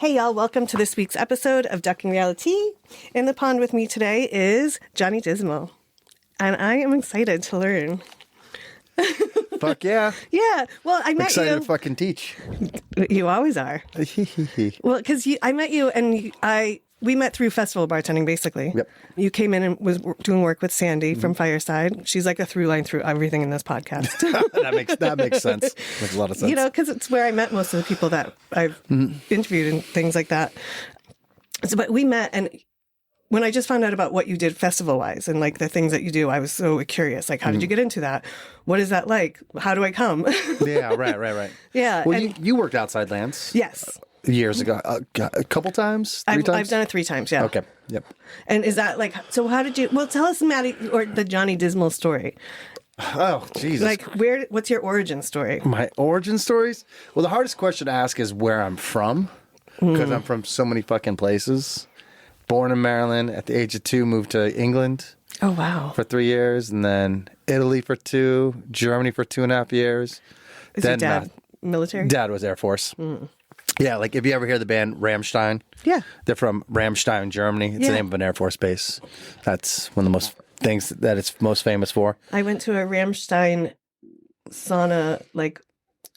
Hey y'all, welcome to this week's episode of Ducking Realitea. In the pond with me today is Johnny Dismal, and I am excited to learn. Fuck yeah. Yeah, well, I met Excited you. to fucking teach. You always are. Well, because I met you, and we met through festival bartending, basically. Yep. You came in and was doing work with Sandy from Fireside. She's like a through line through everything in this podcast. that makes sense. Makes a lot of sense. You know, because it's where I met most of the people that I've interviewed and things like that. So, but we met, and when I just found out about what you did festival-wise and like the things that you do, I was so curious. Like, how did you get into that? What is that like? How do I come? Yeah, right. Yeah. Well, you worked outside lands. Yes. Years ago. A couple times? Three times? I've done it 3 times, yeah. Okay, yep. And is that like, so how did you, well, tell us, Maddie, or the Johnny Dismal story. Oh, Jesus. Like, what's your origin story? My origin stories? Well, the hardest question to ask is where I'm from, because I'm from so many fucking places. Born in Maryland, at the age of 2, moved to England. Oh, wow. For 3 years, and then Italy for 2, Germany for 2.5 years. Is your dad military? Dad was Air Force. Yeah, like if you ever hear the band Rammstein. Yeah. They're from Rammstein, Germany. It's the name of an Air Force base. That's one of the most things that it's most famous for. I went to a Rammstein sauna, like,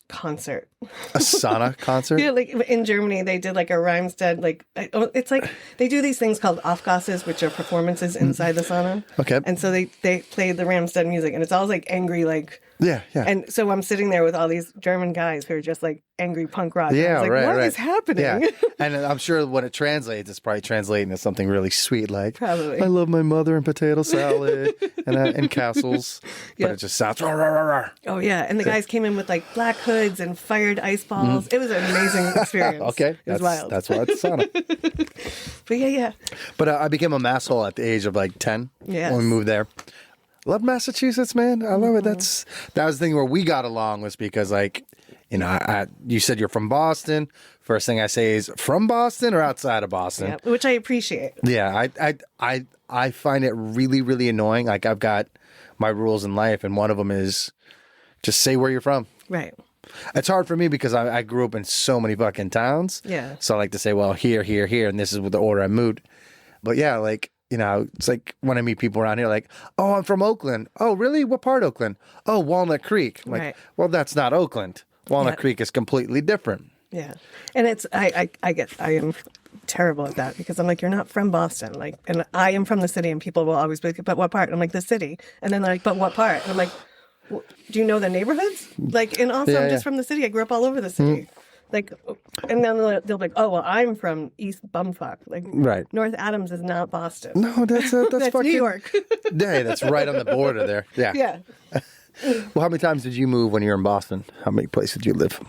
concert. A sauna concert? Yeah, like in Germany, they did like a Rammstein, like, it's like they do these things called Aufgasses, which are performances inside the sauna. Okay. And so they played the Rammstein music, and it's all like angry, like. Yeah. And so I'm sitting there with all these German guys who are just like angry punk rock. Yeah, I was like, right. What is happening? Yeah. And I'm sure when it translates, it's probably translating to something really sweet, like, Probably. I love my mother and potato salad and castles. But it just sounds, rah, rah, rah, rah. Oh, yeah. And the guys came in with like black hoods and fired ice balls. It was an amazing experience. Okay. It was wild. That's why it's sauna. But yeah. But I became a Masshole at the age of like 10 Yes. when we moved there. Love Massachusetts, man. I love it. That was the thing where we got along was because, like, you know, you said you're from Boston. First thing I say is from Boston or outside of Boston. Yeah, which I appreciate. Yeah, I find it really, really annoying. Like, I've got my rules in life, and one of them is just say where you're from. Right. It's hard for me because I grew up in so many fucking towns. Yeah. So I like to say, well, here, and this is the order I moved. But yeah, like, you know, it's like when I meet people around here, like, oh, I'm from Oakland. Oh, really? What part of Oakland? Oh, Walnut Creek. I'm like, well, that's not Oakland. Walnut Creek is completely different. Yeah. And it's, I am terrible at that because I'm like, you're not from Boston. Like, and I am from the city, and people will always be like, but what part? And I'm like, the city. And then they're like, but what part? And I'm like, well, do you know the neighborhoods? Like, and also I'm just from the city. I grew up all over the city. Like, and then they'll be like, oh, well, I'm from East Bumfuck. Like, North Adams is not Boston. No, that's fucking... New York. Yeah, that's right on the border there. Yeah. Yeah. Well, how many times did you move when you were in Boston? How many places did you live?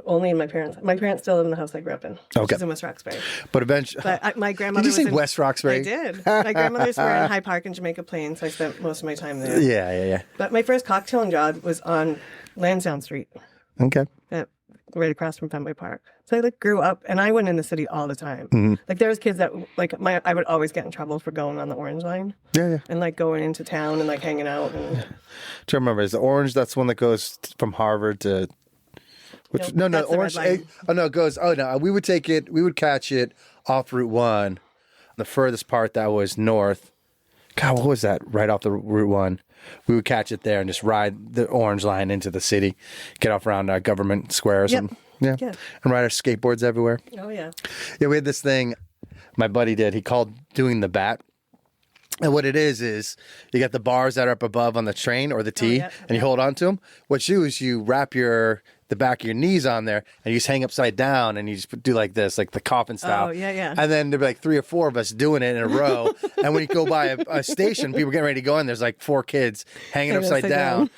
Only in my parents. My parents still live in the house I grew up in. Which is in West Roxbury. But eventually... But my grandmother Did you say was in West Roxbury? I did. My grandmothers were in High Park in Jamaica Plains, so I spent most of my time there. Yeah. But my first cocktailing job was on Lansdowne Street. Okay. Right across from Fenway Park. So I like grew up, and I went in the city all the time. Like there was kids that like I would always get in trouble for going on the Orange Line. Yeah. And like going into town and like hanging out. And... Do you remember? Is the Orange? That's one that goes from Harvard to. Which no Orange. It goes. Oh no, we would take it. We would catch it off Route 1, the furthest part that was north. God, what was that? Right off the Route 1. We would catch it there and just ride the Orange Line into the city, get off around Government Squares, and ride our skateboards everywhere. Oh yeah. Yeah, we had this thing. My buddy did. He called doing the bat. And what it is you got the bars that are up above on the train or the T, and you hold on to them. What you do is you wrap the back of your knees on there, and you just hang upside down, and you just do like this, like the coffin style. Oh, yeah. And then there'd be like 3 or 4 of us doing it in a row. And when you go by a station, people getting ready to go in, there's like 4 kids hanging upside down,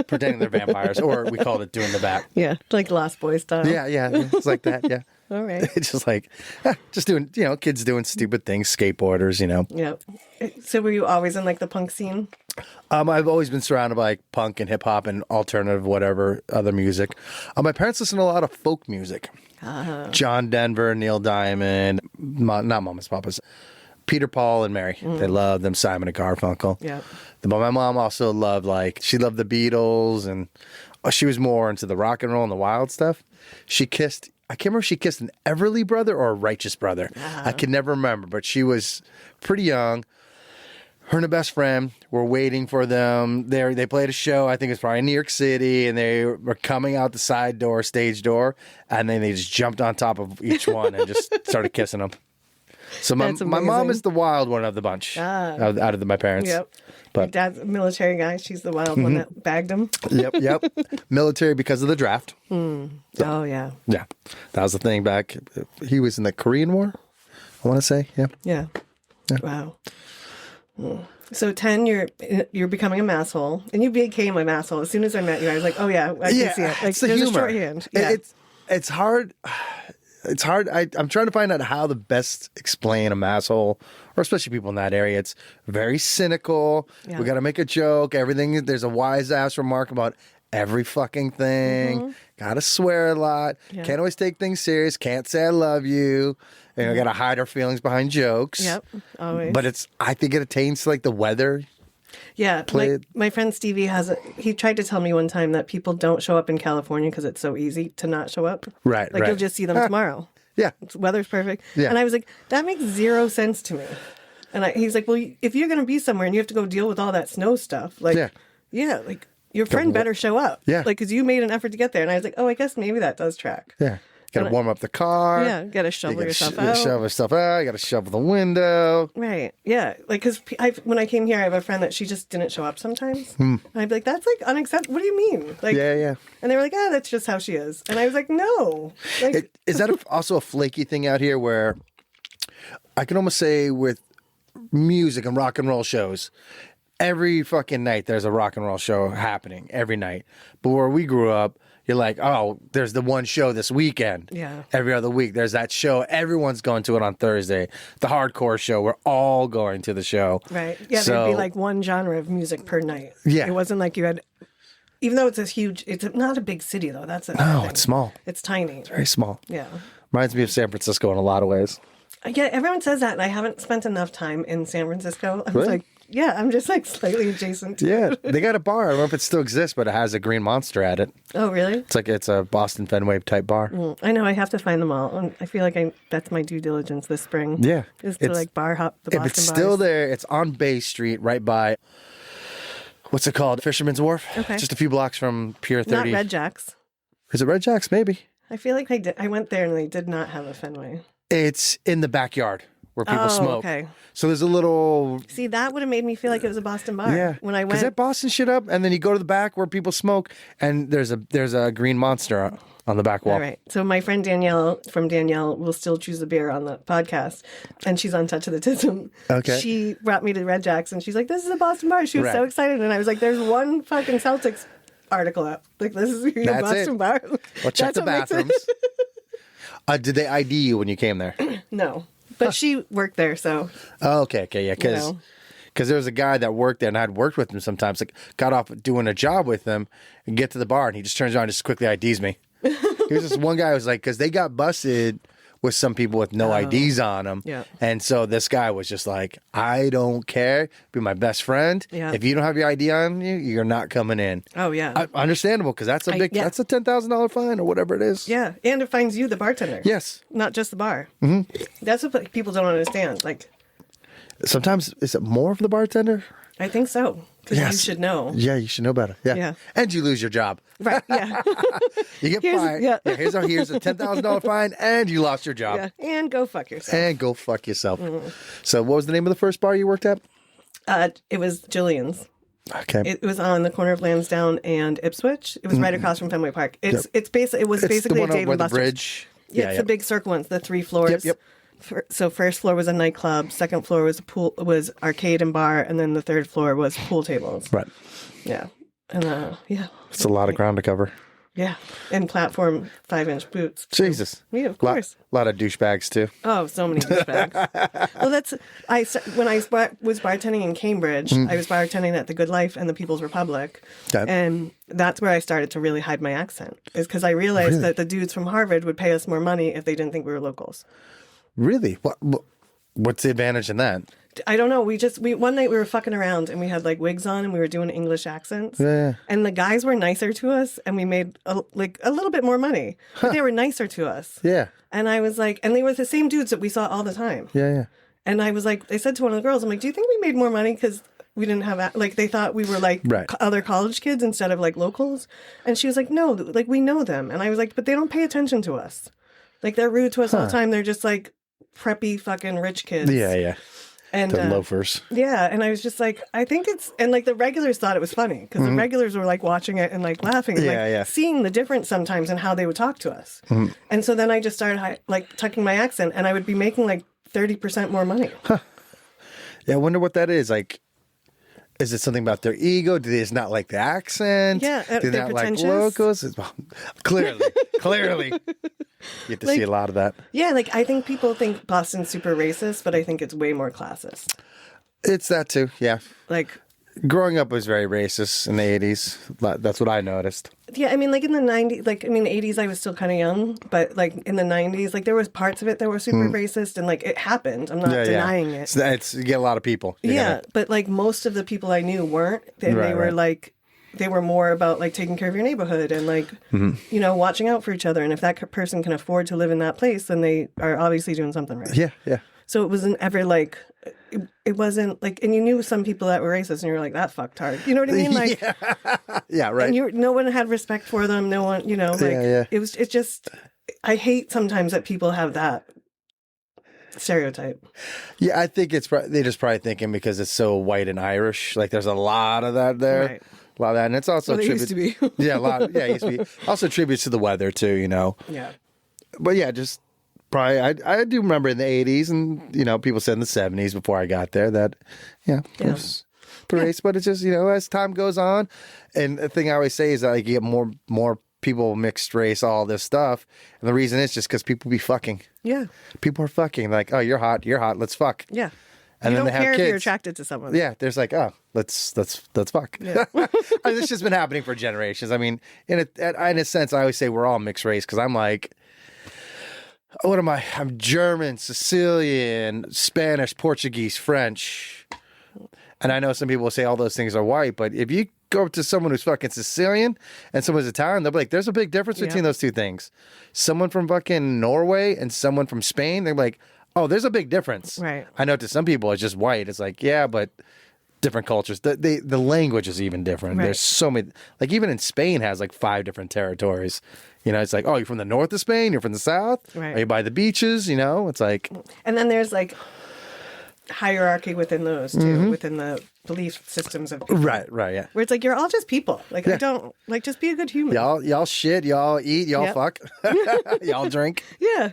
pretending they're vampires, or we called it doing the bat. Yeah, like Lost Boys style. Yeah, it's like that, yeah. All right. It's just like, just doing, kids doing stupid things, skateboarders, Yeah. So were you always in like the punk scene? I've always been surrounded by like punk and hip hop and alternative, whatever, other music. My parents listen to a lot of folk music. John Denver, Neil Diamond, not Mamas Papas, Peter, Paul, and Mary. They love them, Simon and Garfunkel. Yeah. But my mom also loved she loved the Beatles, and she was more into the rock and roll and the wild stuff. She kissed, I can't remember if she kissed an Everly brother or a Righteous brother. I can never remember, but she was pretty young. Her and her best friend were waiting for them. They played a show, I think it was probably in New York City, and they were coming out the side door, stage door, and then they just jumped on top of each one and just started kissing them. So my mom is the wild one of the bunch, out of my parents. Yep. But my dad's a military guy. She's the wild one that bagged him. Yep. Military because of the draft. So, oh, yeah. Yeah. That was the thing back. He was in the Korean War, I want to say. Yeah. Wow. So 10, you're becoming a masshole, and you became a masshole. As soon as I met you, I was like, oh yeah, I can see it. Like, it's the there's humor. a shorthand. Yeah. It's hard. It's hard. I'm trying to find out how to best explain a masshole, or especially people in that area. It's very cynical. Yeah. We got to make a joke. Everything. There's a wise ass remark about every fucking thing. Got to swear a lot. Yeah. Can't always take things serious. Can't say I love you. And we got to hide our feelings behind jokes. Yep, always. But I think it attains to like the weather. Yeah, my friend Stevie he tried to tell me one time that people don't show up in California because it's so easy to not show up. Right, Like you'll just see them tomorrow. Yeah. Weather's perfect. Yeah. And I was like, that makes zero sense to me. And he's like, well, if you're going to be somewhere and you have to go deal with all that snow stuff, like, like your friend better show up. Yeah. Like, because you made an effort to get there. And I was like, oh, I guess maybe that does track. Yeah. Got to warm up the car. Yeah, got to shovel yourself out. Shovel stuff out. You got to shovel the window. Right. Yeah. Like, because when I came here, I have a friend that she just didn't show up sometimes. And I'd be like, that's like unacceptable. What do you mean? Like, yeah. And they were like, that's just how she is. And I was like, no. Like, Is that also a flaky thing out here where I can almost say with music and rock and roll shows, every fucking night there's a rock and roll show happening every night. But where we grew up, you're like, oh, there's the one show this weekend. Yeah. Every other week, there's that show. Everyone's going to it on Thursday. The hardcore show. We're all going to the show. Right. Yeah, there'd be like one genre of music per night. Yeah. It wasn't like you had, even though it's not a big city though. That's it. No, it's small. It's tiny. It's very small. Yeah. Reminds me of San Francisco in a lot of ways. Yeah, everyone says that, and I haven't spent enough time in San Francisco. I was Really? like, yeah, I'm just like slightly adjacent to Yeah, they got a bar. I don't know if it still exists, but it has a green monster at it. Oh, really? It's a Boston Fenway type bar. I know, I have to find them all. And I feel like that's my due diligence this spring. Yeah. Is to like bar hop the Boston If it's bars. still there, it's on Bay Street right by, what's it called? Fisherman's Wharf? Okay. Just a few blocks from Pier 30. Not Red Jack's. Is it Red Jack's? Maybe. I feel like I went there and they did not have a Fenway. It's in the backyard where people smoke. Okay. So there's a little... See, that would have made me feel like it was a Boston bar. Yeah. When I went. Because that Boston shit up, and then you go to the back where people smoke, and there's a green monster on the back wall. All right. So my friend Danielle from Danielle Will Still Choose a Beer on the podcast, and she's on Touch of the Tism. Okay. She brought me to Red Jack's, and she's like, this is a Boston bar. She was so Right. excited. And I was like, there's one fucking Celtics article up. Like, this is your That's Boston it. bar. Well, check That's the what makes it- bathrooms. Did they ID you when you came there? No. But she worked there, so. Oh, okay, yeah, because You know. there was a guy that worked there, and I'd worked with him sometimes. Like, got off doing a job with him, and get to the bar, and he just turns around and just quickly IDs me. Here's this one guy who was like, because they got busted with some people with no IDs on them, Yeah. and so this guy was just like, I don't care, be my best friend. Yeah. If you don't have your ID on you, you're not coming in. Oh, yeah. Understandable, because that's a big, yeah. that's a $10,000 fine or whatever it is. Yeah. And it finds you, the bartender. Yes. Not just the bar. Mm-hmm. That's what people don't understand. Like, Sometimes is it more of the bartender? I think so. Because you should know. Yeah, you should know better. Yeah. Yeah. And you lose your job. Right. Yeah. You get Here's- fired. yeah. Here's a $10,000 fine, and you lost your job. Yeah. And go fuck yourself. And go fuck yourself. So, what was the name of the first bar you worked at? It was Jillian's. Okay. It was on the corner of Lansdowne and Ipswich. It was right across from Fenway Park. It was It's basically the a one Dave where and the Buster's. bridge. Yeah, it's the big circle ones, the 3 floors. Yep. So first floor was a nightclub, second floor was arcade and bar, and then the third floor was pool tables. Right. Yeah. And yeah. It's a lot of ground to cover. Yeah. And platform 5-inch boots. Jesus. Yeah, of course. A lot of douchebags, too. Oh, so many douchebags. Well, when I was bartending in Cambridge, I was bartending at the Good Life and the People's Republic. Okay. And that's where I started to really hide my accent, is because I realized that the dudes from Harvard would pay us more money if they didn't think we were locals. Really? What's the advantage in that? I don't know. We one night we were fucking around and we had like wigs on and we were doing English accents. Yeah. And the guys were nicer to us and we made a little bit more money. But they were nicer to us. Yeah. And I was like, and they were the same dudes that we saw all the time. Yeah. And I was like, I said to one of the girls, I'm like, do you think we made more money because we didn't have, like, they thought we were like other college kids instead of like locals? And she was like, no, like we know them. And I was like, but they don't pay attention to us. Like they're rude to us all the time. They're just like preppy fucking rich kids. Yeah. And the loafers. Yeah. And I was just like, I think and like the regulars thought it was funny because the regulars were like watching it and like laughing and seeing the difference sometimes in how they would talk to us. And so then I just started like tucking my accent and I would be making like 30% more money. Yeah. I wonder what that is. Like, is it something about their ego? Do they just not like the accent? Yeah. Do they not like locals? Clearly. You get to see a lot of that. Yeah, like I think people think Boston's super racist, but I think it's way more classist. It's that too, yeah. Like growing up was very racist in the 80s. That's what I noticed. Yeah, I mean, like in the 90s, like, I mean, 80s, I was still kind of young, but like in the 90s, like there was parts of it that were super racist and like it happened. I'm not denying it. You get a lot of people. But like most of the people I knew weren't. And they were like, they were more about like taking care of your neighborhood and like, you know, watching out for each other. And if that person can afford to live in that place, then they are obviously doing something right. Yeah. So it wasn't ever like, it wasn't like, and you knew some people that were racist and you were like, that fucked hard. You know what I mean? Like, yeah, right. And no one had respect for them. No one, you know, like, it's just, I hate sometimes that people have that stereotype. Yeah, I think they're just probably thinking because it's so white and Irish. Like there's a lot of that there. Right. A lot of that. And it's also used to be. Yeah, a lot. Yeah, it used to be. Also tributes to the weather too, you know. Yeah. But yeah, just probably, I do remember in the 80s and, you know, people said in the 70s before I got there that, it was race. But it's just, you know, as time goes on, and the thing I always say is that like, you get more people mixed race, all this stuff. And the reason is just because people be fucking. Yeah. People are fucking like, oh, you're hot, let's fuck. Yeah. And you then don't they have care kids. if you're attracted to someone. Yeah, there's like, oh, let's fuck. Yeah. It's just been happening for generations. I mean, in a sense, I always say we're all mixed race because I'm like, what am I? I'm German, Sicilian, Spanish, Portuguese, French. And I know some people will say all those things are white, but if you go up to someone who's fucking Sicilian and someone's Italian, they'll be like, there's a big difference between those two things. Someone from fucking Norway and someone from Spain, they're like, oh, there's a big difference. Right. I know to some people it's just white. It's like, yeah, but different cultures. The language is even different. Right. There's so many, like even in Spain has like 5 different territories. You know, it's like, oh, you're from the north of Spain, you're from the south, are you by the beaches? You know, it's like. And then there's like hierarchy within those too, within the belief systems of people. Right, yeah. Where it's like, you're all just people. Like, I don't, like, just be a good human. Y'all shit, y'all eat, y'all fuck, y'all drink. Yeah.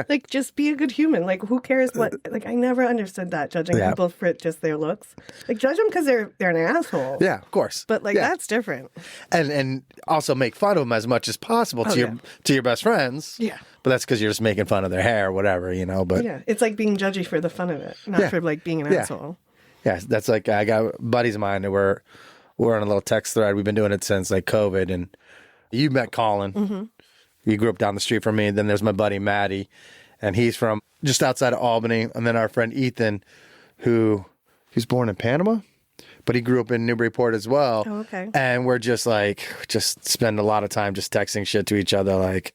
Like, just be a good human. Like, who cares what, like, I never understood that, judging people for just their looks. Like, judge them because they're an asshole. Yeah, of course. But, like, that's different. And also make fun of them as much as possible to your best friends. Yeah. But that's because you're just making fun of their hair or whatever, you know, but. Yeah, it's like being judgy for the fun of it, not for, like, being an asshole. Yeah, that's like, I got buddies of mine that we're on a little text thread. We've been doing it since like COVID. And you met Colin. Mm-hmm. You grew up down the street from me. Then there's my buddy Maddie. And he's from just outside of Albany. And then our friend Ethan, who he's born in Panama, but he grew up in Newburyport as well. Oh, okay. And we're just spend a lot of time just texting shit to each other, like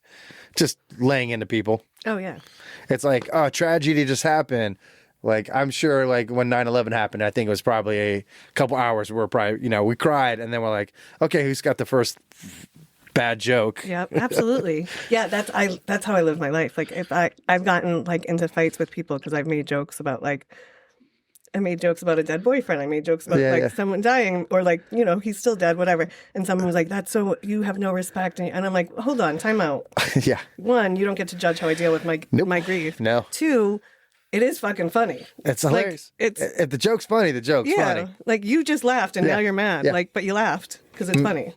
just laying into people. Oh, yeah. It's like, oh, tragedy just happened. Like, I'm sure, like, when 9/11 happened, I think it was probably a couple hours where probably, you know, we cried, and then we're like, okay, who's got the first bad joke? Yeah, absolutely. Yeah, that's how I live my life. Like, if I've gotten, like, into fights with people because I've made jokes about, like, I made jokes about a dead boyfriend. I made jokes about, someone dying, or, like, you know, he's still dead, whatever. And someone was like, that's so, you have no respect. And I'm like, hold on, time out. Yeah. 1, you don't get to judge how I deal with my grief. No. 2, it is fucking funny. It's hilarious. Like, if the joke's funny, the joke's funny. Like, you just laughed and now you're mad. Like, but you laughed because it's funny.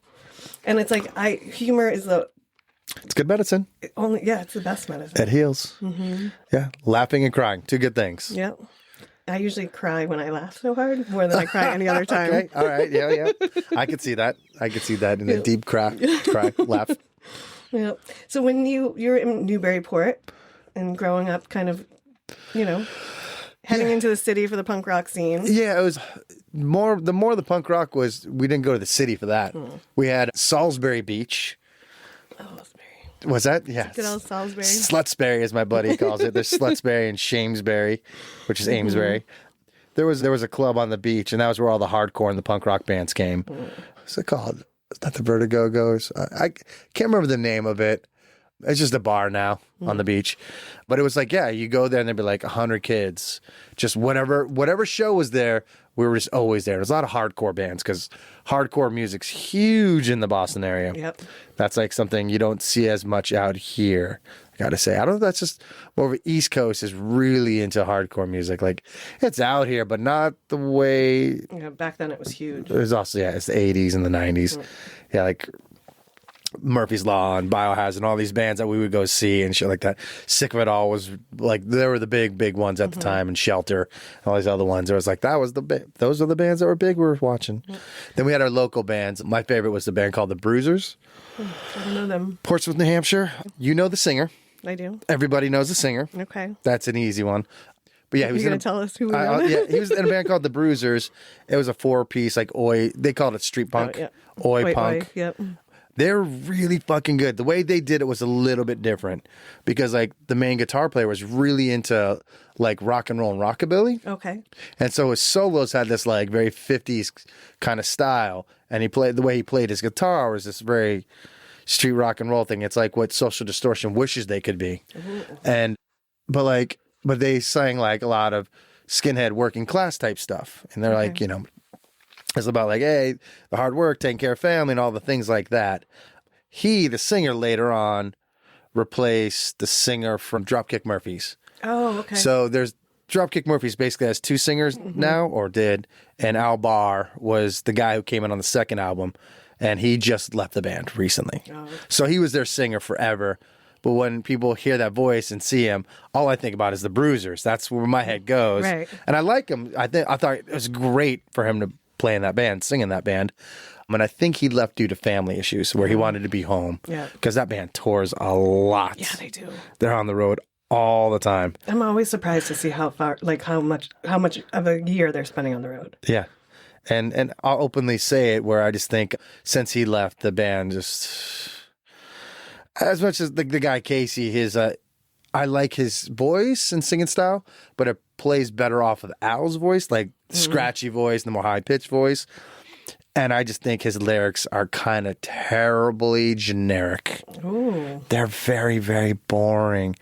And it's like, humor is it's good medicine. It's the best medicine. It heals. Mm-hmm. Yeah. Laughing and crying. 2 good things. Yeah. I usually cry when I laugh so hard more than I cry any other time. Okay. All right. Yeah. I could see that. In a deep cry, laugh. Yeah. So when you're in Newburyport and growing up kind of, you know, Heading into the city for the punk rock scene. Yeah, it was more the punk rock was, we didn't go to the city for that. We had Salisbury Beach. Was that? Yeah. Good old Salisbury. Slutsbury, as my buddy calls it. There's Slutsbury and Shamesbury, which is Amesbury. There was a club on the beach, and that was where all the hardcore and the punk rock bands came. What's it called? Is that the Vertigo Goes? I can't remember the name of it. It's just a bar now on the beach. But it was like, yeah, you go there and there'd be like 100 kids. Just whatever show was there, we were just always there. There's a lot of hardcore bands because hardcore music's huge in the Boston area. Yep. That's like something you don't see as much out here, I got to say. I don't know if that's just more of the East Coast is really into hardcore music. Like, it's out here, but not the way... Yeah, back then it was huge. It was also, it's the 80s and the 90s. Yeah, like... Murphy's Law and Biohazard and all these bands that we would go see and shit like that. Sick of It All was like, they were the big ones at the time, and Shelter and all these other ones. It was like, those are the bands that were big we were watching. Then we had our local bands. My favorite was the band called the Bruisers. I don't know them. Portsmouth, New Hampshire. You know the singer. I do. Everybody knows the singer. Okay. That's an easy one. But yeah, he was going to tell us who we are? yeah, he was in a band called the Bruisers. It was a 4-piece, like oi. They called it street punk. Oi punk. Oi, yep. They're really fucking good. The way they did it was a little bit different because like the main guitar player was really into like rock and roll and rockabilly. Okay. And so his solos had this like very 50s kind of style. And the way he played his guitar was this very street rock and roll thing. It's like what Social Distortion wishes they could be. But they sang like a lot of skinhead working class type stuff. And they're like, it's about like, hey, the hard work, taking care of family, and all the things like that. The singer, later on replaced the singer from Dropkick Murphys. Oh, okay. So there's Dropkick Murphys basically has 2 singers now, or did, and Al Barr was the guy who came in on the second album, and he just left the band recently. Oh, okay. So he was their singer forever. But when people hear that voice and see him, all I think about is the Bruisers. That's where my head goes. Right. And I like him. I thought it was great for him to play in that band, sing in that band. And I think he left due to family issues where he wanted to be home. Yeah. Because that band tours a lot. Yeah, they do. They're on the road all the time. I'm always surprised to see how much of a year they're spending on the road. Yeah. And I'll openly say it where I just think since he left the band, just as much as the guy Casey, I like his voice and singing style, but it plays better off of Al's voice, like scratchy voice and the more high-pitched voice. And I just think his lyrics are kind of terribly generic. Ooh. They're very, very boring.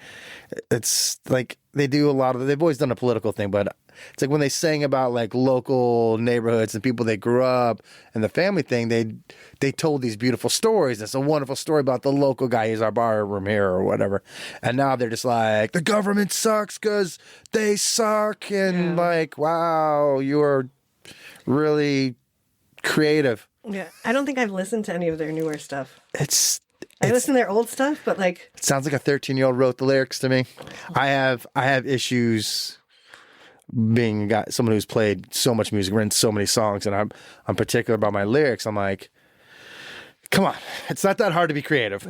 It's like they've always done a political thing, but it's like when they sang about like local neighborhoods and people they grew up and the family thing, they told these beautiful stories. It's a wonderful story about the local guy. He's our bar room here or whatever. And now they're just like, the government sucks because they suck. And like, wow, you are really creative. Yeah. I don't think I've listened to any of their newer stuff. I listen to their old stuff, but like... It sounds like a 13-year-old wrote the lyrics to me. I have issues being a guy, someone who's played so much music, written so many songs, and I'm particular about my lyrics. I'm like, come on, it's not that hard to be creative.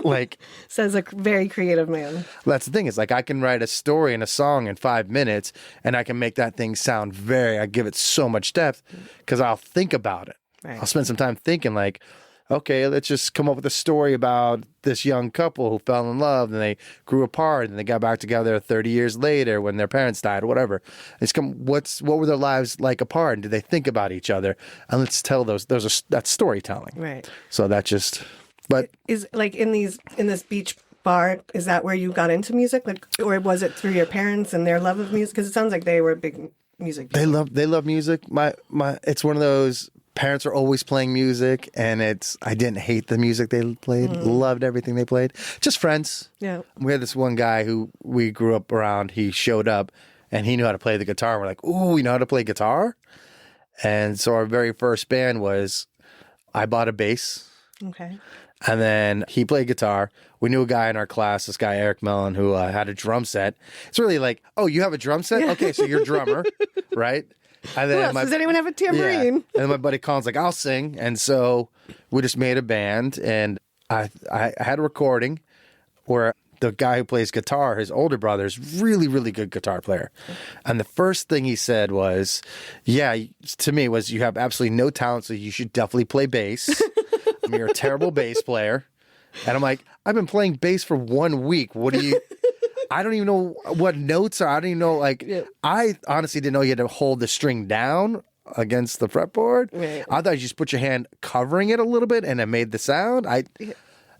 Like, says a very creative man. That's the thing. Is like I can write a story and a song in 5 minutes, and I can make that thing sound I give it so much depth because I'll think about it. Right. I'll spend some time thinking like, okay, let's just come up with a story about this young couple who fell in love and they grew apart and they got back together 30 years later when their parents died or whatever. What were their lives like apart? And did they think about each other? And let's tell that's storytelling. Right. So that just, but is like in this beach bar, is that where you got into music? Like, or was it through your parents and their love of music? Because it sounds like they were big music people. They love music. It's one of those, parents are always playing music, and I didn't hate the music they played. Loved everything they played. Just friends. Yeah. We had this one guy who we grew up around. He showed up, and he knew how to play the guitar. And we're like, ooh, you know how to play guitar? And so our very first band was, I bought a bass. Okay. And then he played guitar. We knew a guy in our class, this guy Eric Mellon, who had a drum set. It's really like, oh, you have a drum set? Yeah. Okay, so you're a drummer, right? And then does anyone have a tambourine? Yeah. And then my buddy Colin's like, I'll sing. And so we just made a band, and I had a recording where the guy who plays guitar, his older brother, is really, really good guitar player. And the first thing he said was, yeah, to me was, you have absolutely no talent, so you should definitely play bass. I mean, you're a terrible bass player. And I'm like, I've been playing bass for 1 week. What do you... I don't even know what notes are. I don't even know, I honestly didn't know you had to hold the string down against the fretboard. Right. I thought you just put your hand covering it a little bit and it made the sound.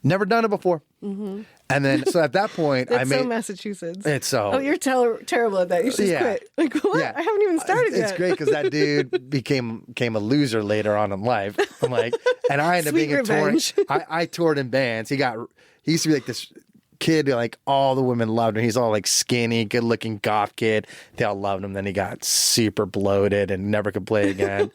Never done it before. Mm-hmm. And then, so at that point, That's so Massachusetts. It's so... Oh, you're terrible at that. You should just quit. Like, what? Yeah. I haven't even started yet. It's great because that dude became a loser later on in life. I'm like, and I ended up being revenge. a touring. I toured in bands. He used to be like this kid, like all the women loved him. He's all like skinny, good looking goth kid. They all loved him. Then he got super bloated and never could play again.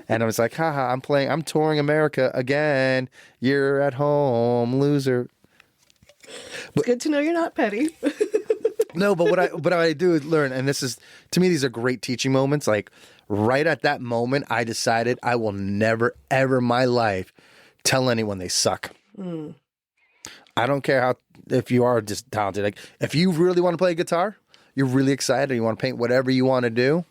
And I was like, haha, I'm touring America again. You're at home, loser. It's good to know you're not petty. No, but what I do is learn, and this is, to me, these are great teaching moments. Like right at that moment, I decided I will never, ever in my life tell anyone they suck. Mm. I don't care if you are just talented. Like if you really want to play guitar, you're really excited, you want to paint, whatever you want to do,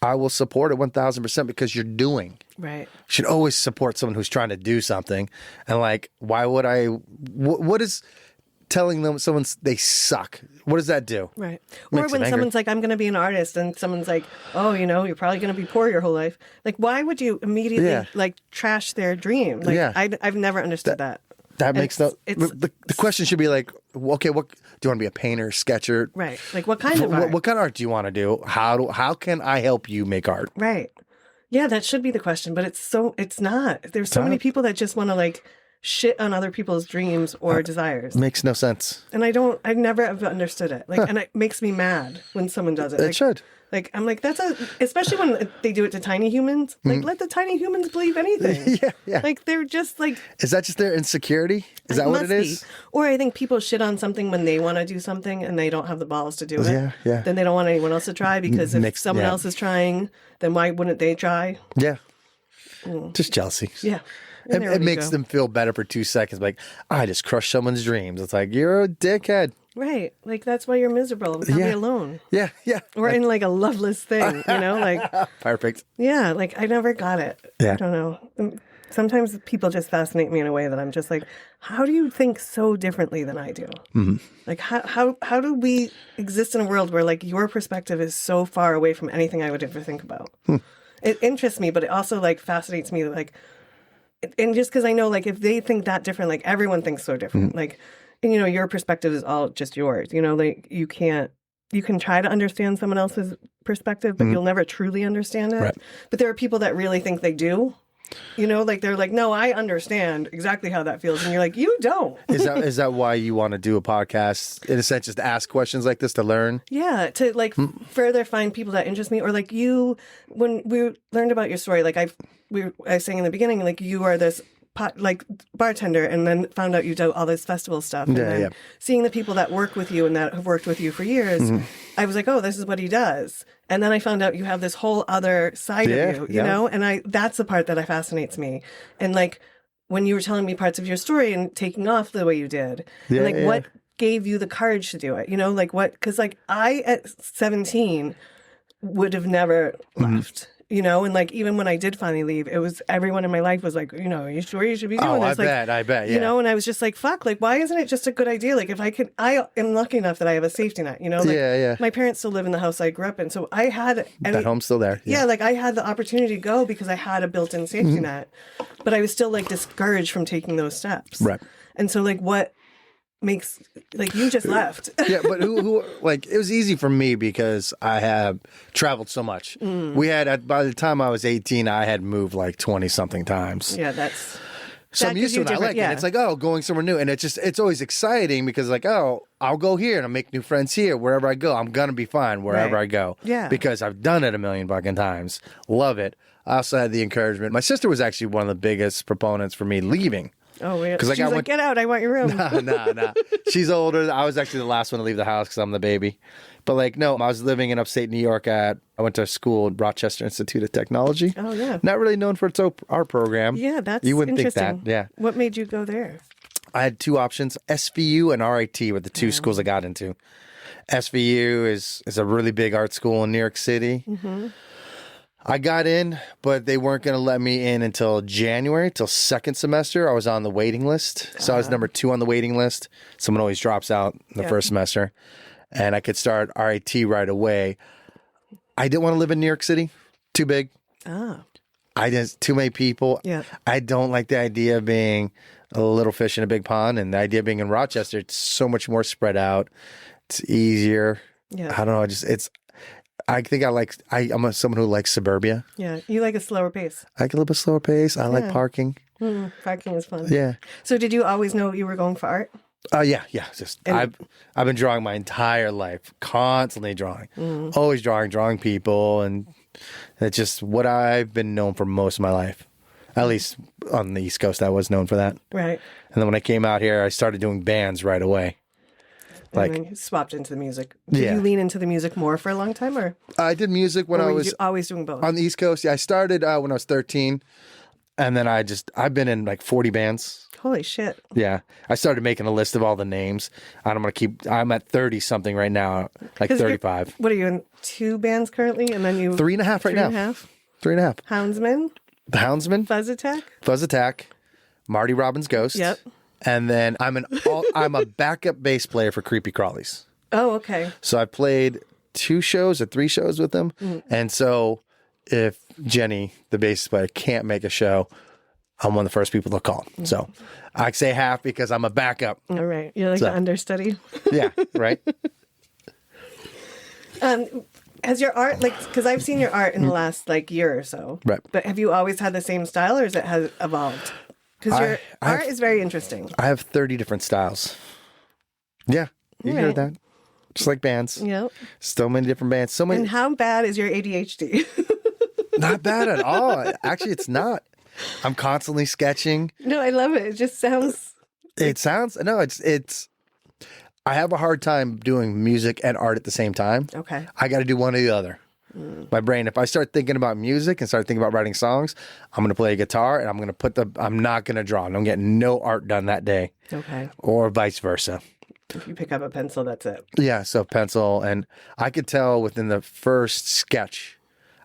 I will support it 1,000% because you're doing. Right. You should always support someone who's trying to do something. And like, why would I? What is telling them they suck? What does that do? Right. Or when someone's like, I'm going to be an artist, and someone's like, oh, you're probably going to be poor your whole life. Like, why would you immediately like trash their dream? Like, I've never understood that. That makes no... The question should be like, okay, what do you want to be, a painter, sketcher? Right. Like what kind of art? What kind of art do you want to do? How can I help you make art? Right. Yeah, that should be the question, but it's not. There's so many people that just want to like shit on other people's dreams or desires. Makes no sense. And I never have understood it. Like, and it makes me mad when someone does it. It like, should. Like, I'm like, especially when they do it to tiny humans, like, let the tiny humans believe anything. Yeah. Like, they're just like... Is that just their insecurity? Is that what it is? Or I think people shit on something when they want to do something and they don't have the balls to do it. Yeah. Then they don't want anyone else to try because if someone else is trying, then why wouldn't they try? Yeah. Just jealousy. Yeah. It makes them feel better for 2 seconds. Like, I just crushed someone's dreams. It's like, you're a dickhead. Right. Like, that's why you're miserable and probably alone. Yeah. Or in like a loveless thing, like... Perfect. Yeah, like I never got it. Yeah. I don't know. Sometimes people just fascinate me in a way that I'm just like, how do you think so differently than I do? Mm-hmm. Like, how do we exist in a world where like your perspective is so far away from anything I would ever think about? It interests me, but it also like fascinates me, like, and just because I know like if they think that different, like everyone thinks so different, like. And, your perspective is all just yours, like you can try to understand someone else's perspective, but you'll never truly understand it. Right. But there are people that really think they do, like they're like, no, I understand exactly how that feels. And you're like, you don't. Is that why you want to do a podcast, in a sense, just to ask questions like this to learn? Yeah. To like further find people that interest me, or like when we learned about your story, like I was saying in the beginning, like you are this bartender, and then found out you do all this festival stuff. And then seeing the people that work with you and that have worked with you for years, I was like, oh, this is what he does. And then I found out you have this whole other side of you, know? And that's the part that fascinates me. And like when you were telling me parts of your story and taking off the way you did, what gave you the courage to do it? Like what? Because like I at 17 would have never left. And like even when I did finally leave, it was everyone in my life was like, are you sure you should be doing this? I bet, yeah. And I was just like, fuck, like why isn't it just a good idea? Like if I am lucky enough that I have a safety net, like my parents still live in the house I grew up in, so I had that home's still there. Yeah, like I had the opportunity to go because I had a built-in safety net, but I was still like discouraged from taking those steps. Right. And so like what makes like you just left. Yeah, but who like it was easy for me because I have traveled so much. We had by the time I was 18, I had moved like 20 something times. Yeah, that's so I'm used to it. I like it. It's like, going somewhere new, and it's always exciting because like, I'll go here and I'll make new friends here. Wherever I go, I'm gonna be fine wherever I go. Yeah, because I've done it a million fucking times. Love it. I also had the encouragement. My sister was actually one of the biggest proponents for me leaving. Oh, yeah. She's like, get out. I want your room. Nah. She's older. I was actually the last one to leave the house because I'm the baby. But like, no, I was living in upstate New York I went to school at Rochester Institute of Technology. Oh, yeah. Not really known for its art program. Yeah, that's You wouldn't think interesting. that, yeah. What made you go there? I had two options. SVU and RIT were the two schools I got into. SVU is a really big art school in New York City. Mm-hmm. I got in, but they weren't going to let me in until January, till second semester. I was on the waiting list. So I was number 2 on the waiting list. Someone always drops out in the first semester. And I could start RIT right away. I didn't want to live in New York City. Too big. I just, too many people. Yeah. I don't like the idea of being a little fish in a big pond. And the idea of being in Rochester, it's so much more spread out. It's easier. Yeah. I don't know. I think I'm someone who likes suburbia. Yeah. You like a slower pace. I like a little bit slower pace. I like parking. Parking is fun. Yeah. So did you always know you were going for art? Yeah. I've been drawing my entire life, constantly drawing, always drawing people, and it's just what I've been known for most of my life. At least on the East Coast, I was known for that. Right. And then when I came out here, I started doing bands right away. And then you swapped into the music. Did you lean into the music more for a long time, or I did music when I was always doing both on the East Coast? Yeah, I started when I was 13, and then I've been in like 40 bands. Holy shit! Yeah, I started making a list of all the names. I'm at 30 something right now, like 35. What are you in 2 bands currently, and then you 3.5 right now. 3.5. 3.5. Houndsman. The Houndsman. Fuzz Attack. Marty Robbins Ghost. Yep. And then I'm a backup bass player for Creepy Crawlies. Oh, okay. So I played 2 shows or 3 shows with them. And so if Jenny, the bass player, can't make a show, I'm one of the first people to call. So I say half because I'm a backup. All right. You're like the understudy. Yeah, right. Has your art, because I've seen your art in the last year or so. Right. But have you always had the same style, or has it evolved? Because your art is very interesting. I have 30 different styles. Yeah, you heard that. Just like bands. Yep. So many different bands. So many. And how bad is your ADHD? Not bad at all. Actually, it's not. I'm constantly sketching. No, I love it. It just sounds. It's. I have a hard time doing music and art at the same time. Okay. I got to do one or the other. My brain, if I start thinking about music and start thinking about writing songs, I'm going to play a guitar and I'm going to I'm not going to draw. I'm going to get no art done that day. Okay. Or vice versa. If you pick up a pencil, that's it. Yeah, so pencil. And I could tell within the first sketch,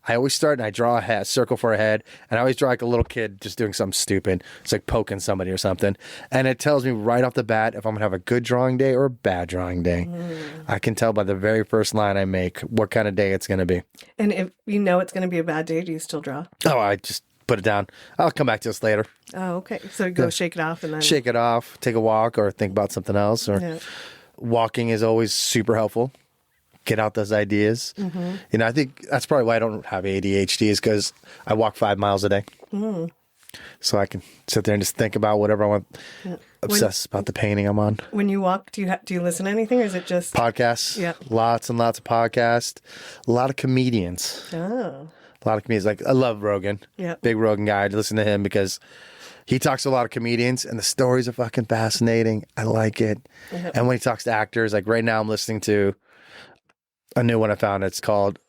I always start and I draw a circle for a head, and I always draw like a little kid just doing something stupid. It's like poking somebody or something. And it tells me right off the bat if I'm going to have a good drawing day or a bad drawing day. I can tell by the very first line I make what kind of day it's going to be. And if you know it's going to be a bad day, do you still draw? Oh, I just put it down. I'll come back to this later. Oh, okay. So you go shake it off and then... Shake it off, take a walk, or think about something else. Or walking is always super helpful. Get out those ideas. I think that's probably why I don't have ADHD, is because I walk 5 miles a day. So I can sit there and just think about whatever I want. Obsess about the painting I'm on. When you walk, do you listen to anything, or is it just podcasts? Yeah, lots and lots of podcasts. A lot of comedians. Oh, a lot of comedians. Like I love Rogan. Yeah, big Rogan guy. I listen to him because he talks to a lot of comedians, and the stories are fucking fascinating. I like it. And when he talks to actors, like right now, I'm listening to a new one I found. It's called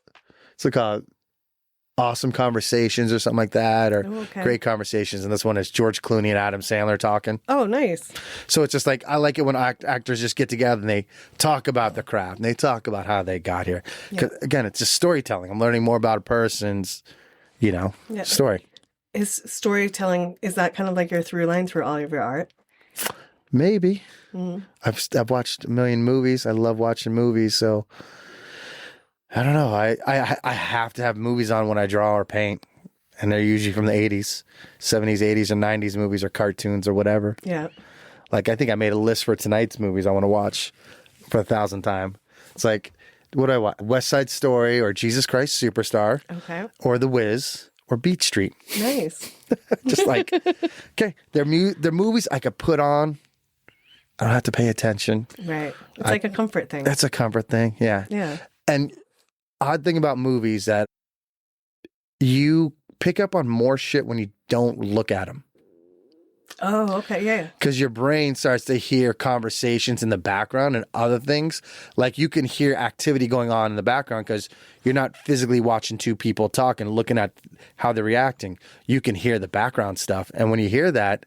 Awesome Conversations or something like that, or Great Conversations. And this one is George Clooney and Adam Sandler talking. Oh, nice. So it's just like, I like it when actors just get together and they talk about the craft and they talk about how they got here. Again, it's just storytelling. I'm learning more about a person's, story. Is storytelling, is that kind of like your through line through all of your art? Maybe. I've watched a million movies. I love watching movies, so I don't know. I have to have movies on when I draw or paint, and they're usually from the 80s, 70s, 80s, or 90s movies or cartoons or whatever. Yeah. Like, I think I made a list for tonight's movies I want to watch for 1,000th time. It's like, what do I watch? West Side Story or Jesus Christ Superstar. Okay. Or The Wiz or Beach Street. Nice. Just like, okay, they're movies I could put on. I don't have to pay attention. Right. It's like a comfort thing. That's a comfort thing. Yeah. Yeah. And odd thing about movies that you pick up on more shit when you don't look at them. Oh, okay. Yeah. Because your brain starts to hear conversations in the background and other things. Like you can hear activity going on in the background because you're not physically watching two people talk and looking at how they're reacting. You can hear the background stuff. And when you hear that,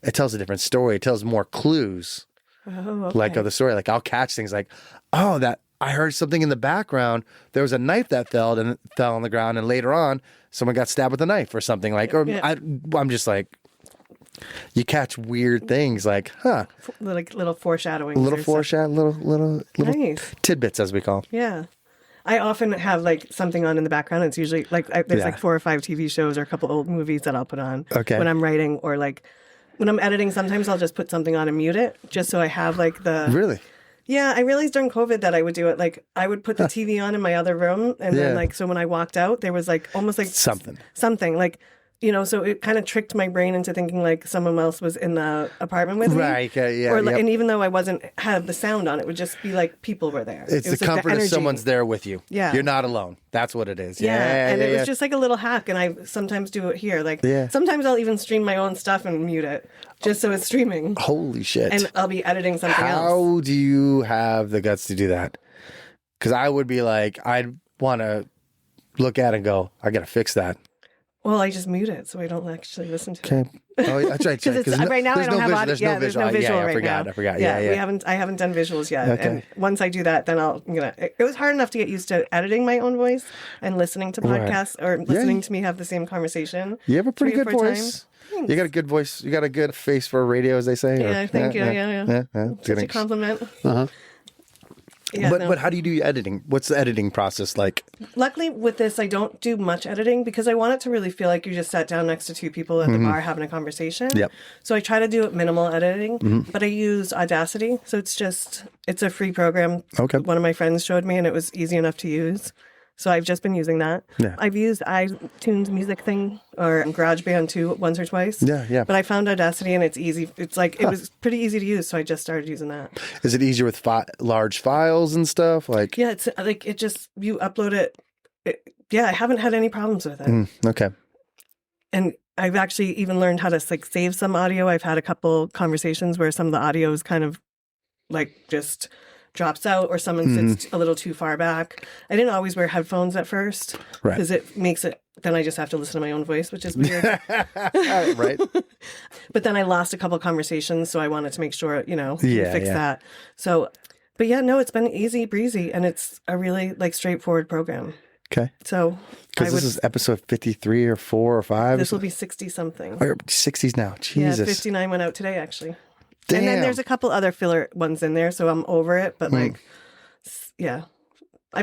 it tells a different story. It tells more clues, like of the story. Like I'll catch things like, oh, that I heard something in the background. There was a knife that fell on the ground, and later on, someone got stabbed with a knife or something. Like, or I'm just like, you catch weird things like, like little foreshadowing, little nice tidbits, as we call them. Yeah. I often have like something on in the background. It's usually like there's like 4 or 5 TV shows or a couple old movies that I'll put on when I'm writing, or like when I'm editing. Sometimes I'll just put something on and mute it just so I have like the Really. Yeah, I realized during COVID that I would do it. Like I would put the TV on in my other room, and then like so when I walked out, there was like almost like something like. You know, so it kind of tricked my brain into thinking like someone else was in the apartment with me. Right, yeah. Or, and even though I wasn't had the sound on, it would just be like people were there. It's the comfort of someone's there with you. Yeah. You're not alone. That's what it is. And it was just like a little hack, and I sometimes do it here. Like sometimes I'll even stream my own stuff and mute it just so it's streaming. Holy shit. And I'll be editing something else. How do you have the guts to do that? Because I would be like, I'd want to look at it and go, I got to fix that. Well, I just mute it so I don't actually listen to it. Oh, that's right. Because right now I don't have audio. There's no visual right now. I forgot. Yeah. I haven't done visuals yet. Okay. And once I do that, then it was hard enough to get used to editing my own voice and listening to podcasts or listening to me have the same conversation. You have a pretty good voice. You got a good voice. You got a good face for radio, as they say. Yeah, thank you. Yeah. Such a compliment. Yeah, but how do you do your editing? What's the editing process like? Luckily with this, I don't do much editing because I want it to really feel like you just sat down next to 2 people at the bar having a conversation. Yep. So I try to do it minimal editing, but I use Audacity. So it's a free program. Okay. One of my friends showed me and it was easy enough to use. So I've just been using that. Yeah. I've used iTunes music thing or GarageBand too once or twice. Yeah. But I found Audacity and it's easy. It's like, it was pretty easy to use. So I just started using that. Is it easier with large files and stuff? Like, yeah, it's like, it just, you upload it. I haven't had any problems with it. Okay. And I've actually even learned how to like save some audio. I've had a couple conversations where some of the audio is kind of like just drops out or someone sits a little too far back. I didn't always wear headphones at first because it makes it, then I just have to listen to my own voice, which is weird. Right. But then I lost a couple conversations, so I wanted to make sure, fix that. So, but yeah, no, it's been easy breezy and it's a really like straightforward program. Okay. So, because this is episode 53 or 4 or 5. This will be 60 something. Oh, 60s now. Jesus. Yeah, 59 went out today actually. Damn. And then there's a couple other filler ones in there, so I'm over it. But I've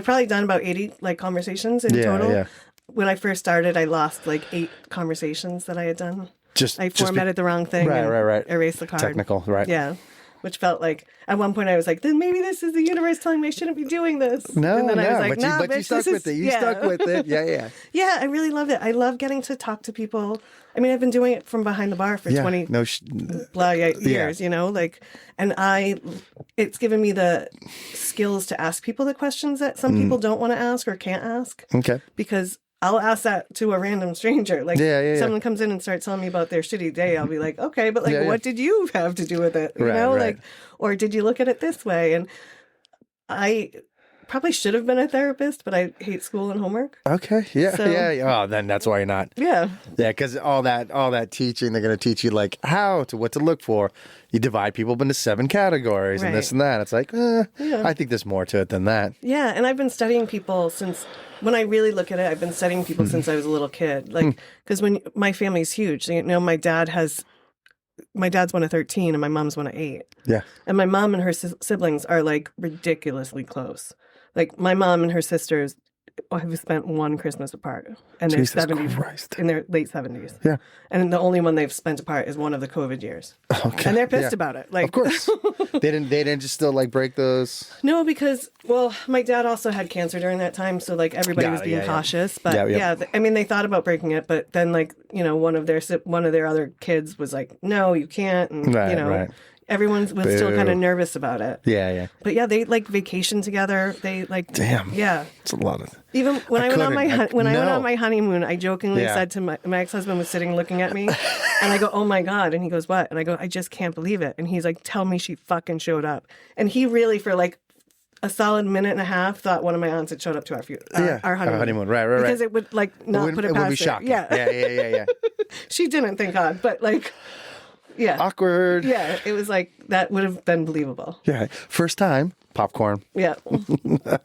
probably done about 80 like conversations in total. Yeah. When I first started, I lost like 8 conversations that I had done. I formatted the wrong thing. Right. Erased the card. Technical, right? Yeah. Which felt like at one point I was like, then maybe this is the universe telling me I shouldn't be doing this. No, and then I was like, but you stuck with it. You stuck with it. Yeah. Yeah, I really love it. I love getting to talk to people. I mean, I've been doing it from behind the bar for 20 years, and it's given me the skills to ask people the questions that some people don't want to ask or can't ask. Okay. Because I'll ask that to a random stranger. Someone comes in and starts telling me about their shitty day. I'll be like, okay, but what did you have to do with it? Right. Or did you look at it this way? And I probably should have been a therapist, but I hate school and homework. Okay. Yeah. Yeah. Oh, then that's why you're not. Yeah. Yeah. Because all that teaching, they're going to teach you like what to look for. You divide people up into 7 categories and this and that. It's like, I think there's more to it than that. Yeah. And I've been studying people since, when I really look at it, I've been studying people since I was a little kid. Because when my family's huge, my dad's one of 13 and my mom's one of 8. Yeah. And my mom and her siblings are like ridiculously close. Like my mom and her sisters have spent one Christmas apart, and they're 70s in their late 70s. Yeah, and the only one they've spent apart is one of the COVID years. Okay, and they're pissed about it. Like, of course, they didn't just still like break those. No, because my dad also had cancer during that time, so like everybody was being cautious. But I mean, they thought about breaking it, but then one of their other kids was like, no, you can't, and right. Everyone was still kind of nervous about it. Yeah. But yeah, they like vacation together. They like damn. Yeah, it's a lot of. Even when I went on my honeymoon, I jokingly said to my ex-husband was sitting looking at me, and I go, "Oh my god!" And he goes, "What?" And I go, "I just can't believe it." And he's like, "Tell me she fucking showed up." And he really for like a solid minute and a half thought one of my aunts had showed up to our honeymoon. Right. Because it would like not put it past would be shocking. Yeah. Yeah. She didn't, thank God, but like. Yeah. Awkward. Yeah, it was like, that would have been believable. Yeah. First time, popcorn. Yeah,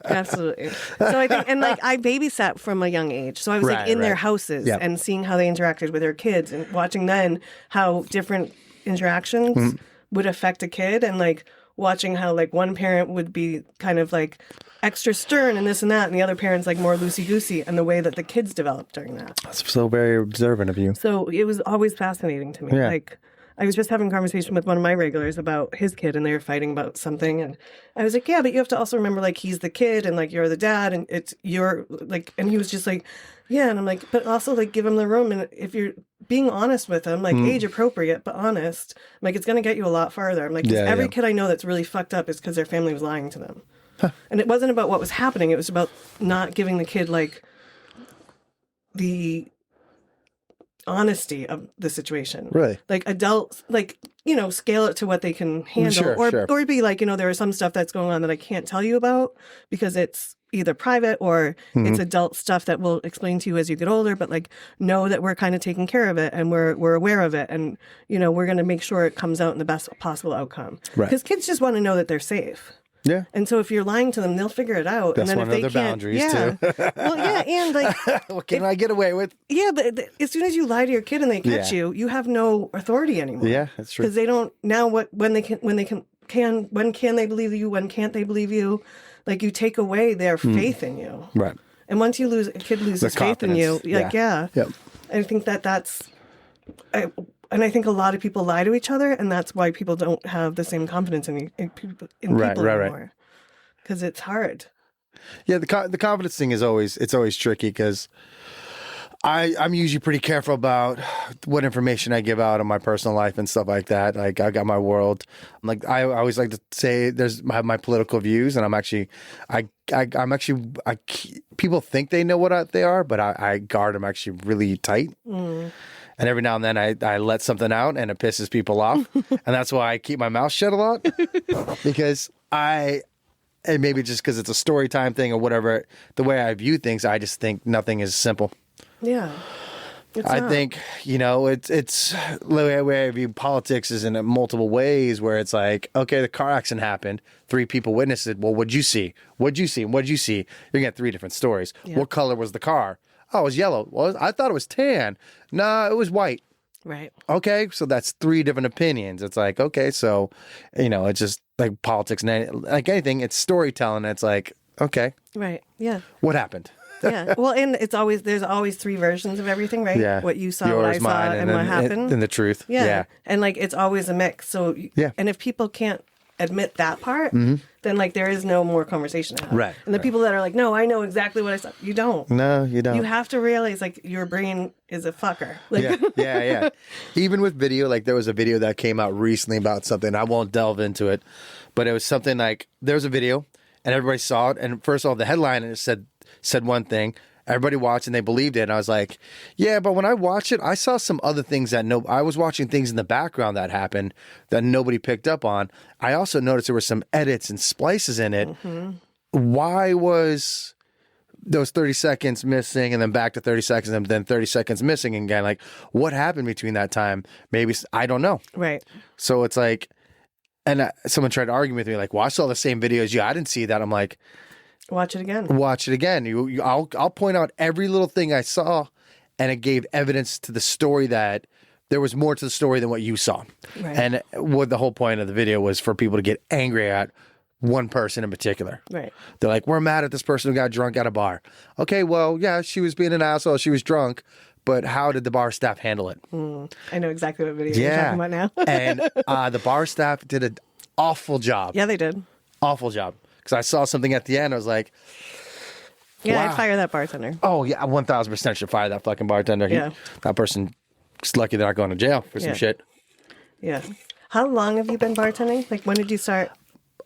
absolutely. So I think, and like I babysat from a young age. So I was like in their houses and seeing how they interacted with their kids and watching then how different interactions would affect a kid, and like watching how like one parent would be kind of like extra stern and this and that, and the other parent's like more loosey-goosey, and the way that the kids developed during that. That's so very observant of you. So it was always fascinating to me. Yeah. Like, I was just having a conversation with one of my regulars about his kid, and they were fighting about something, and I was like, yeah, but you have to also remember, like, he's the kid and like you're the dad, and it's your like, and he was just like, yeah, and I'm like, but also like give him the room, and if you're being honest with him, like age appropriate but honest, I'm like, it's gonna get you a lot farther. I'm like, 'cause every kid I know that's really fucked up is because their family was lying to them. And it wasn't about what was happening, it was about not giving the kid like the honesty of the situation. Really? Like adults, like, you know, scale it to what they can handle. Sure. Or be like, you know, there is some stuff that's going on that I can't tell you about because it's either private or it's adult stuff that we'll explain to you as you get older, but like know that we're kind of taking care of it and we're aware of it, and you know, we're going to make sure it comes out in the best possible outcome. Right. Because kids just want to know that they're safe. Yeah. And so if you're lying to them, they'll figure it out. That's and then one if of they their can't, boundaries, too. Well, yeah, and like, What can I get away with? yeah, but as soon as you lie to your kid and they catch you, you have no authority anymore. Yeah, that's true. Because they don't now. When can they believe you? When can't they believe you? Like, you take away their faith in you. Right. And once a kid loses faith in you, like, Yep. I think that's. And I think a lot of people lie to each other, and that's why people don't have the same confidence in people anymore. Because it's hard. Yeah, the confidence thing is always tricky because I'm usually pretty careful about what information I give out on my personal life and stuff like that. Like, I got my world. Like, I always like to say I have my political views, and people think they know what they are, but I guard them actually really tight. And every now and then I let something out and it pisses people off. And that's why I keep my mouth shut a lot. Because and maybe just because it's a story time thing or whatever, the way I view things, I just think nothing is simple. Yeah. I think, you know, it's the way I view politics is in multiple ways, where it's like, okay, the car accident happened. 3 people witnessed it. Well, what'd you see? What'd you see? What'd you see? You're going to get 3 different stories. Yeah. What color was the car? Oh, it was yellow. Well, I thought it was tan. No, it was white. Right. Okay, so that's 3 different opinions. It's like, okay, so, you know, it's just like politics and like anything, it's storytelling. It's like, okay. Right. Yeah. What happened? Yeah. Well, and there's always 3 versions of everything, right? Yeah. What you saw, Yours, what I saw, mine, and what happened. And the truth. Yeah. And like, it's always a mix. So, and if people can't admit that part, then like there is no more conversation to have. Right. And the people that are like, no, I know exactly what I saw. You don't. No, you don't. You have to realize like your brain is a fucker. Like, yeah. Even with video, like there was a video that came out recently about something. I won't delve into it, but it was something like there was a video and everybody saw it. And first of all, the headline and it said one thing. Everybody watched and they believed it. And I was like, yeah, but when I watched it, I saw some other things I was watching things in the background that happened that nobody picked up on. I also noticed there were some edits and splices in it. Why was those 30 seconds missing and then back to 30 seconds and then 30 seconds missing again? Like, what happened between that time? Maybe, I don't know. Right. So it's like, and someone tried to argue with me, like, well, I saw the same video as you. I didn't see that. I'm like, watch it again. Watch it again. I'll point out every little thing I saw, and it gave evidence to the story that there was more to the story than what you saw. Right. And what the whole point of the video was for people to get angry at one person in particular. Right. They're like, we're mad at this person who got drunk at a bar. Okay, well, yeah, she was being an asshole. She was drunk. But how did the bar staff handle it? I know exactly what video you're talking about now. And the bar staff did an awful job. Yeah, they did. Awful job. Because I saw something at the end. I was like, yeah, wow. I'd fire that bartender. Oh, yeah, 1,000% should fire that fucking bartender. That person is lucky they're not going to jail for some shit. Yeah. How long have you been bartending? Like, when did you start?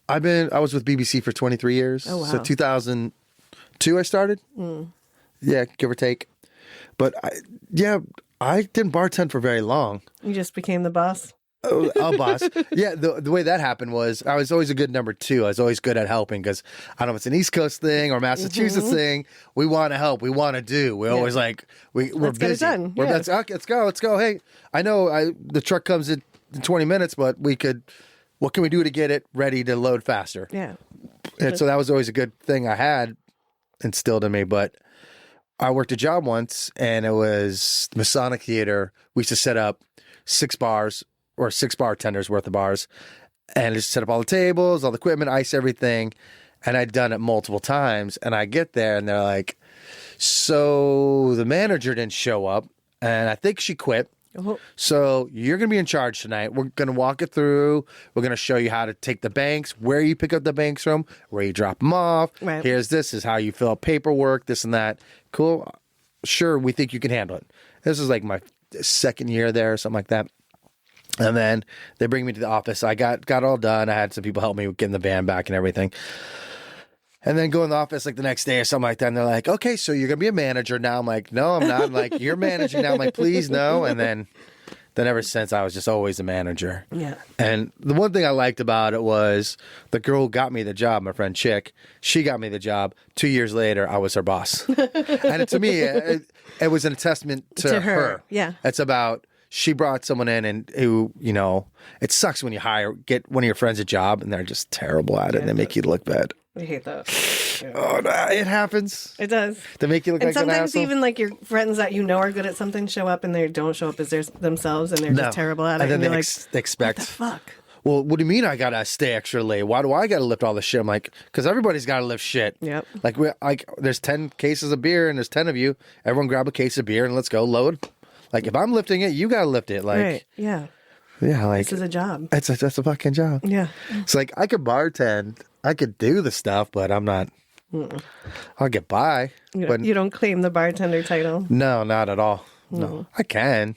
I was with BBC for 23 years. Oh, wow. So 2002 I started. Yeah, give or take. But I didn't bartend for very long. You just became the boss? A boss. Yeah, the way that happened was I was always a good number 2. I was always good at helping because I don't know if it's an East Coast thing or Massachusetts thing. We want to help. We want to do. We're always like, we're let's busy. Get it done. Let's go. Hey, I know the truck comes at in 20 minutes, but what can we do to get it ready to load faster? Yeah. And so that was always a good thing I had instilled in me. But I worked a job once, and it was the Masonic Theater. We used to set up 6 bars or 6 bartenders worth of bars, and just set up all the tables, all the equipment, ice everything. And I'd done it multiple times. And I get there, and they're like, so the manager didn't show up, and I think she quit. Oh. So you're going to be in charge tonight. We're going to walk it through. We're going to show you how to take the banks, where you pick up the banks from, where you drop them off. Right. Here's this is how you fill out paperwork, this and that. Cool. Sure, we think you can handle it. This is like my second year there or something like that. And then they bring me to the office. I got all done. I had some people help me with getting the van back and everything. And then go in the office like the next day or something like that. And they're like, okay, so you're going to be a manager now. I'm like, no, I'm not. I'm like, you're managing now. I'm like, please, no. And then ever since, I was just always a manager. Yeah. And the one thing I liked about it was the girl who got me the job, my friend Chick, she got me the job. 2 years later, I was her boss. And to me, it was a testament to her. Yeah. It's about, she brought someone in and who, it sucks when you get one of your friends a job and they're just terrible at it and they make you look bad. I hate that. Yeah. Oh, no, it happens. It does. To make you look And like an sometimes asshole. even like your friends that are good at something show up and they don't show up as themselves and they're just terrible at it. And then you're they like, expect. what the fuck? Well, what do you mean I gotta stay extra late? Why do I gotta lift all this shit? I'm like, because everybody's gotta lift shit. Yep. Like there's 10 cases of beer and there's 10 of you. Everyone grab a case of beer and let's go load. Like if I'm lifting it, you gotta lift it. Like Right. Yeah. yeah, like This is a job. that's a fucking job. Yeah. It's like I could bartend, I could do the stuff, but I'm not. I'll get by. But You don't claim the bartender title. no, not at all. No, I can.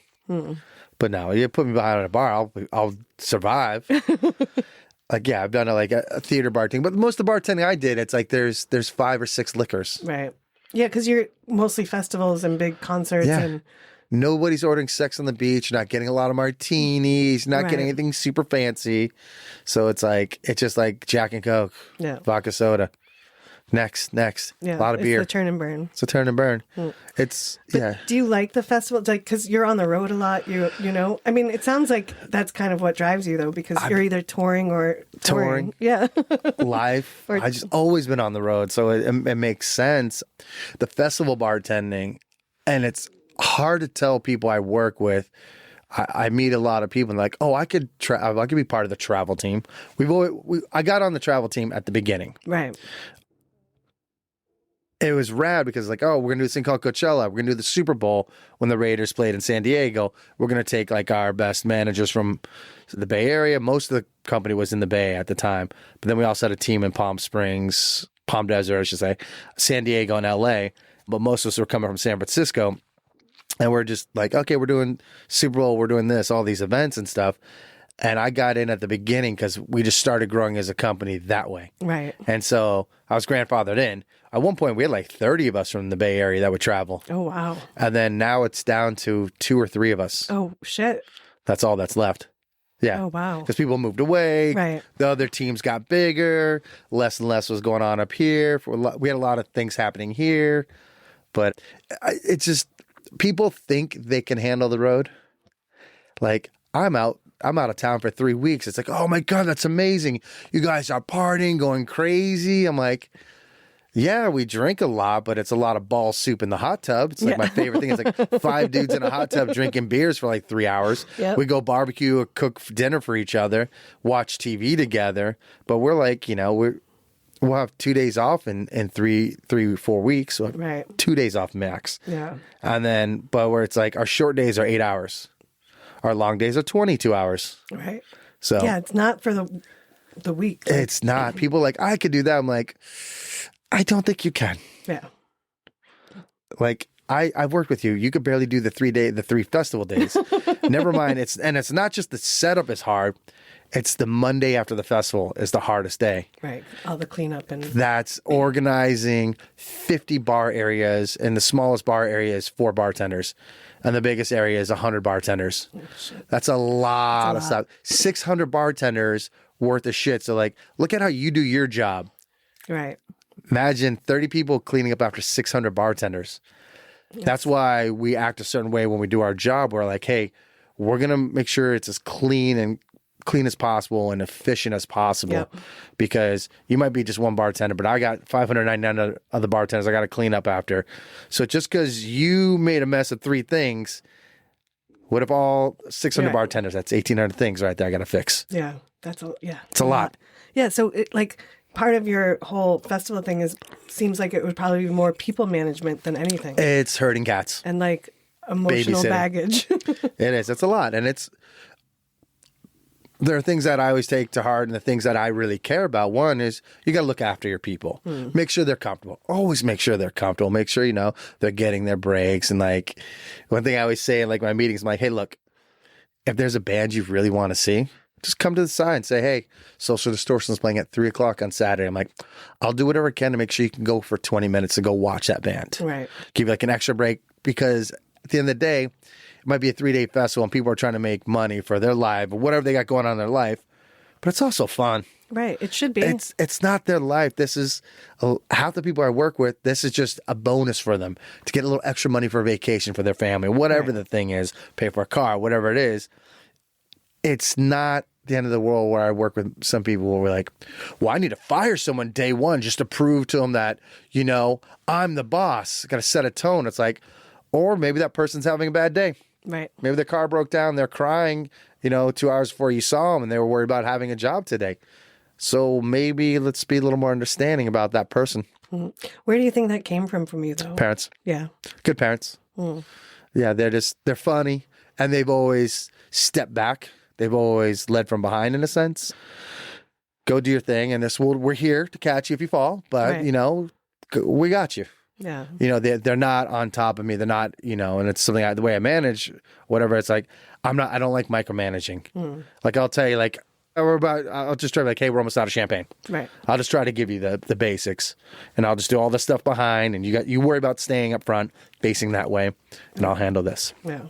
But no, you put me behind a bar, I'll survive. Like, yeah, I've done a theater bartending, but most of the bartending I did, it's like there's 5 or 6 liquors. Right. Yeah, because you're mostly festivals and big concerts Yeah. and Nobody's ordering Sex on the Beach, not getting a lot of martinis, not Right. getting anything super fancy. So it's just like Jack and Coke, vodka soda. Next. yeah, A lot of beer. It's the turn and burn. It's a turn and burn. It's, yeah. Do you like the festival? Like, because you're on the road a lot, you know? I mean, it sounds like that's kind of what drives you, though, because you're either touring or touring. Yeah. Life. I just always been on the road, so it makes sense. The festival bartending, and it's hard to tell people I work with. I meet a lot of people and like, oh, I could be part of the travel team. I got on the travel team at the beginning. Right. It was rad because like, oh, we're gonna do this thing called Coachella. We're gonna do the Super Bowl when the Raiders played in San Diego. We're gonna take like our best managers from the Bay Area. Most of the company was in the Bay at the time, but then we also had a team in Palm Springs, Palm Desert, I should say, San Diego, and LA. But most of us were coming from San Francisco, and we're just like, okay, we're doing Super Bowl, we're doing this, all these events and stuff. And I got in at the beginning because we just started growing as a company that way. Right. And so I was grandfathered in. At one point, we had like 30 of us from the Bay Area that would travel. Oh, wow. And then now it's down to 2 or 3 of us. Oh, shit. That's all that's left. Yeah. Oh, wow. Because people moved away. Right. The other teams got bigger. Less and less was going on up here. We had a lot of things happening here. But it's just, people think they can handle the road. Like, I'm out of town for 3 weeks. It's like, oh my God, that's amazing. You guys are partying, going crazy. I'm like, yeah, we drink a lot, but it's a lot of ball soup in the hot tub. It's like my favorite thing. It's like 5 dudes in a hot tub drinking beers for like 3 hours. Yep. We go barbecue or cook dinner for each other, watch TV together. But we're like, we'll have 2 days off in 3-4 weeks. So Right. 2 days off max. Yeah. And then, but where it's like our short days are 8 hours. Our long days are 22 hours. Right. So Yeah, it's not for the week. Like, it's not. People are like, I could do that. I'm like, I don't think you can. yeah. Like, I've worked with you. You could barely do the 3 festival days. Never mind. It's not just the setup is hard. It's the Monday after the festival is the hardest day. Right. All the cleanup and That's organizing 50 bar areas, and the smallest bar area is 4 bartenders. And the biggest area is 100 bartenders. oh, shit. That's a lot of stuff. 600 bartenders worth of shit. So like, look at how you do your job. Right. Imagine 30 people cleaning up after 600 bartenders. That's why we act a certain way when we do our job. We're like, hey, we're going to make sure it's as clean as possible and efficient as possible, because you might be just one bartender, but I got 599 other bartenders I got to clean up after. So just because you made a mess of 3 things, what if all 600 bartenders, that's 1,800 things right there I got to fix. Yeah. It's a lot. Yeah. So part of your whole festival thing seems like it would probably be more people management than anything. It's herding cats. And like emotional baggage. It is. It's a lot. And there are things that I always take to heart, and the things that I really care about. One is you got to look after your people. Make sure they're comfortable. Always make sure they're comfortable. Make sure, they're getting their breaks. And like, one thing I always say in like my meetings, I'm like, hey, look, if there's a band you really want to see, just come to the side and say, hey, Social Distortion is playing at 3:00 on Saturday. I'm like, I'll do whatever I can to make sure you can go for 20 minutes to go watch that band. Right. Give you like an extra break, because at the end of the day, it might be a 3-day festival and people are trying to make money for their life or whatever they got going on in their life, but it's also fun. Right. It should be. It's not their life. This is half the people I work with. This is just a bonus for them to get a little extra money for a vacation for their family, whatever the thing is, pay for a car, whatever it is. It's not the end of the world where I work with some people where we're like, well, I need to fire someone day one just to prove to them that, I'm the boss. Got to set a tone. It's like, or maybe that person's having a bad day. Right. Maybe their car broke down. They're crying, 2 hours before you saw them, and they were worried about having a job today. So maybe let's be a little more understanding about that person. Mm-hmm. Where do you think that came from you, though? Parents. Yeah. Good parents. Yeah, they're funny, and they've always stepped back. They've always led from behind, in a sense. Go do your thing, and we're here to catch you if you fall, but, we got you. Yeah. They're not on top of me. They're not, and it's something the way I manage, whatever. It's like, I don't like micromanaging. Like, I'll tell you, like, I'll just try to be like, hey, we're almost out of champagne. Right. I'll just try to give you the basics, and I'll just do all the stuff behind, and you worry about staying up front, facing that way, and I'll handle this. Yeah.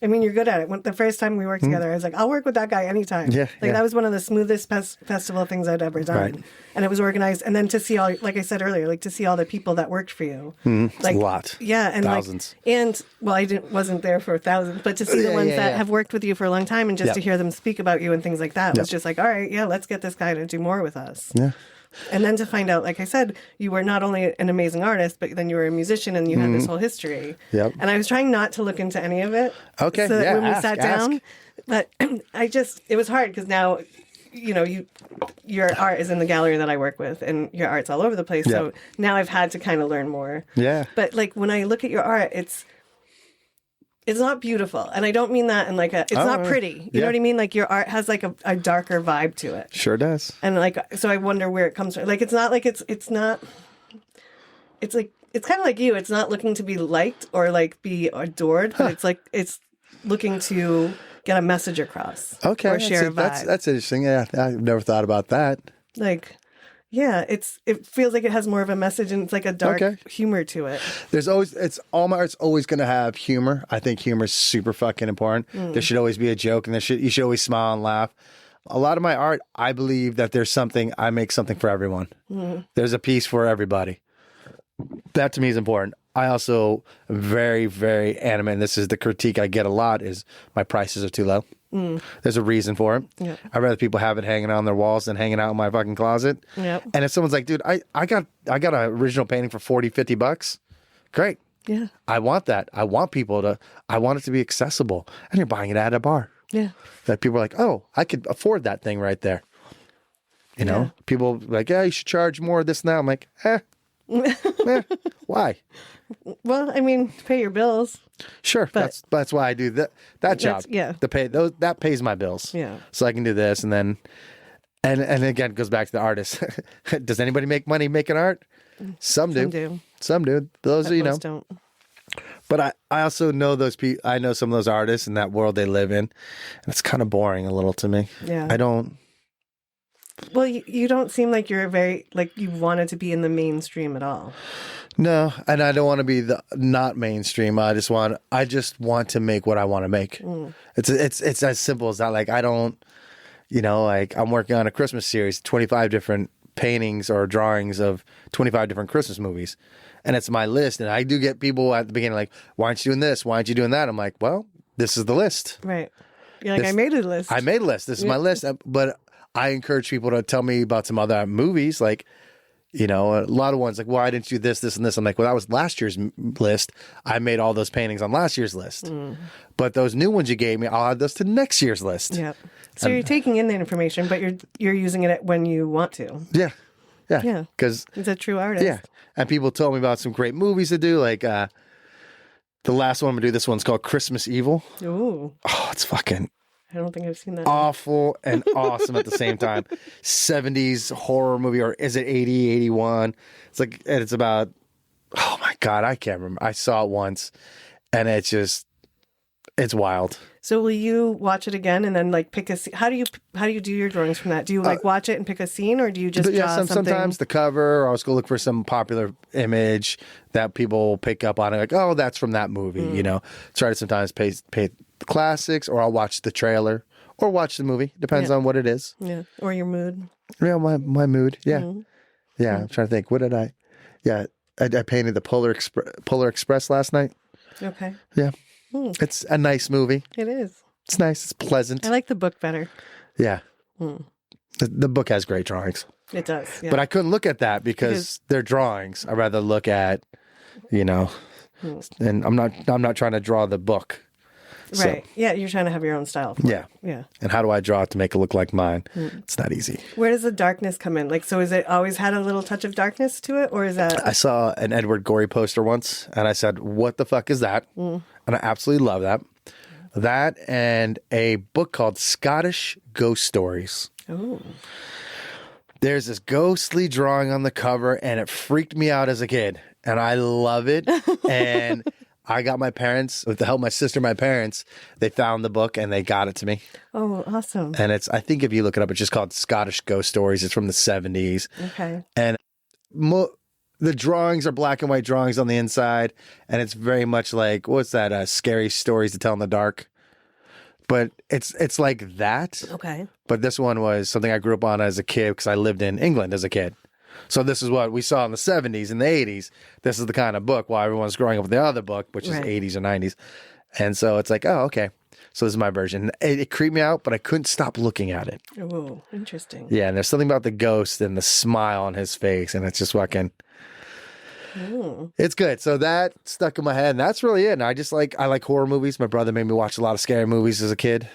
I mean, you're good at it. The first time we worked together, I was like, I'll work with that guy anytime. Yeah, that was one of the smoothest festival things I'd ever done. Right. And it was organized. And then to see like I said earlier, to see all the people that worked for you. It's a lot. Yeah. And thousands. I wasn't there for thousands, but to see the ones that have worked with you for a long time, and just to hear them speak about you and things like that was just like, all right, let's get this guy to do more with us. Yeah. And then to find out, like I said, you were not only an amazing artist, but then you were a musician and you had this whole history. Yep. And I was trying not to look into any of it. Okay. So that when we sat down, but it was hard because now, your art is in the gallery that I work with, and your art's all over the place. Yep. So now I've had to kind of learn more. Yeah. But like when I look at your art, it's not beautiful. And I don't mean that in it's not pretty. You know what I mean? Like your art has like a darker vibe to it. Sure does. And so I wonder where it comes from. Like, it's not like it's kind of like you. It's not looking to be liked or be adored, but it's looking to get a message across. Okay. Or share a vibe. That's interesting. Yeah. I've never thought about that. Yeah, it feels like it has more of a message, and it's like a dark humor to it. All my art's always going to have humor. I think humor is super fucking important. There should always be a joke, and you should always smile and laugh. A lot of my art, I believe that I make something for everyone. There's a piece for everybody. That to me is important. I also am very, very animate, and this is the critique I get a lot, is my prices are too low. There's a reason for it. Yep. I'd rather people have it hanging on their walls than hanging out in my fucking closet. Yep. And if someone's like, dude, I got an original painting for $40-$50, great. Yeah. I want that. I want it to be accessible. And you're buying it at a bar. Yeah. That people are like, oh, I could afford that thing right there. People like, yeah, you should charge more of this now. I'm like, why? Well, I mean, to pay your bills. Sure, but that's why I do that job. Yeah, that pays my bills. Yeah, so I can do this, and then, and again, it goes back to the artist. Does anybody make money making art? Some do. Some do. Those are most don't. But I also know those people. I know some of those artists in that world they live in, and it's kind of boring a little to me. Yeah, I don't. Well, you don't seem like you're very you wanted to be in the mainstream at all. No, and I don't want to be not mainstream. I just want to make what I want to make. It's as simple as that. I don't, I'm working on a Christmas series, 25 different paintings or drawings of 25 different Christmas movies, and it's my list. And I do get people at the beginning why aren't you doing this? Why aren't you doing that? I'm like, well, this is the list. Right. You're like, I made a list. I made a list. This is my list. But I encourage people to tell me about some other movies. Like, you know, a lot of ones like, why didn't you do this, this, and this? I'm like, well, that was last year's list. I made all those paintings on last year's list. But those new ones you gave me, I'll add those to next year's list. Yeah. So you're taking in the information, but you're using it when you want to. Yeah. Yeah. Yeah. Because it's a true artist. Yeah. And people told me about some great movies to do. Like the last one I'm going to do, this one's called Christmas Evil. Ooh. Oh, it's fucking I don't think I've seen that. Awful and awesome at the same time. 70s horror movie, or is it 80, 81? It's like, and it's about, oh my God, I can't remember. I saw it once and it's wild. So will you watch it again and then like pick a scene? How do you do your drawings from that? Do you like watch it and pick a scene, or do you just draw something? Sometimes the cover, or I'll just go look for some popular image that people pick up on, and like, oh, that's from that movie, you know. Try to sometimes pay the classics, or I'll watch the trailer or watch the movie. Depends on what it is. Yeah, or your mood. Yeah, my mood. Yeah, yeah. I'm trying to think. What did I? Yeah, I painted the Polar Express last night. Okay. Yeah. It's a nice movie. It is. It's nice. It's pleasant. I like the book better. Yeah. The book has great drawings. It does. Yeah. But I couldn't look at that because they're drawings. I'd rather look at, you know, and I'm not trying to draw the book. Right. So, yeah, you're trying to have your own style. Yeah. Yeah. And how do I draw it to make it look like mine? It's not easy. Where does the darkness come in? Like, so is it always had a little touch of darkness to it, or is that? I saw an Edward Gorey poster once, and I said, "What the fuck is that?" And I absolutely love that. That and a book called Scottish Ghost Stories. Oh. There's this ghostly drawing on the cover, and it freaked me out as a kid, and I love it. And I got my parents, with the help of my sister, my parents, they found the book and they got it to me. Oh, awesome. And I think if you look it up, it's just called Scottish Ghost Stories. It's from the 70s. Okay. And the drawings are black and white drawings on the inside. And it's very much like, what's that? Scary Stories to Tell in the Dark. But it's like that. Okay. But this one was something I grew up on as a kid because I lived in England as a kid. So this is what we saw in the 70s and the 80s. This is the kind of book while everyone's growing up with the other book, which is 80s or 90s. And so it's like, oh, okay. So this is my version. It creeped me out, but I couldn't stop looking at it. Oh, interesting. Yeah, and there's something about the ghost and the smile on his face, and it's just fucking... It's good. So that stuck in my head, and that's really it. And I like horror movies. My brother made me watch a lot of scary movies as a kid.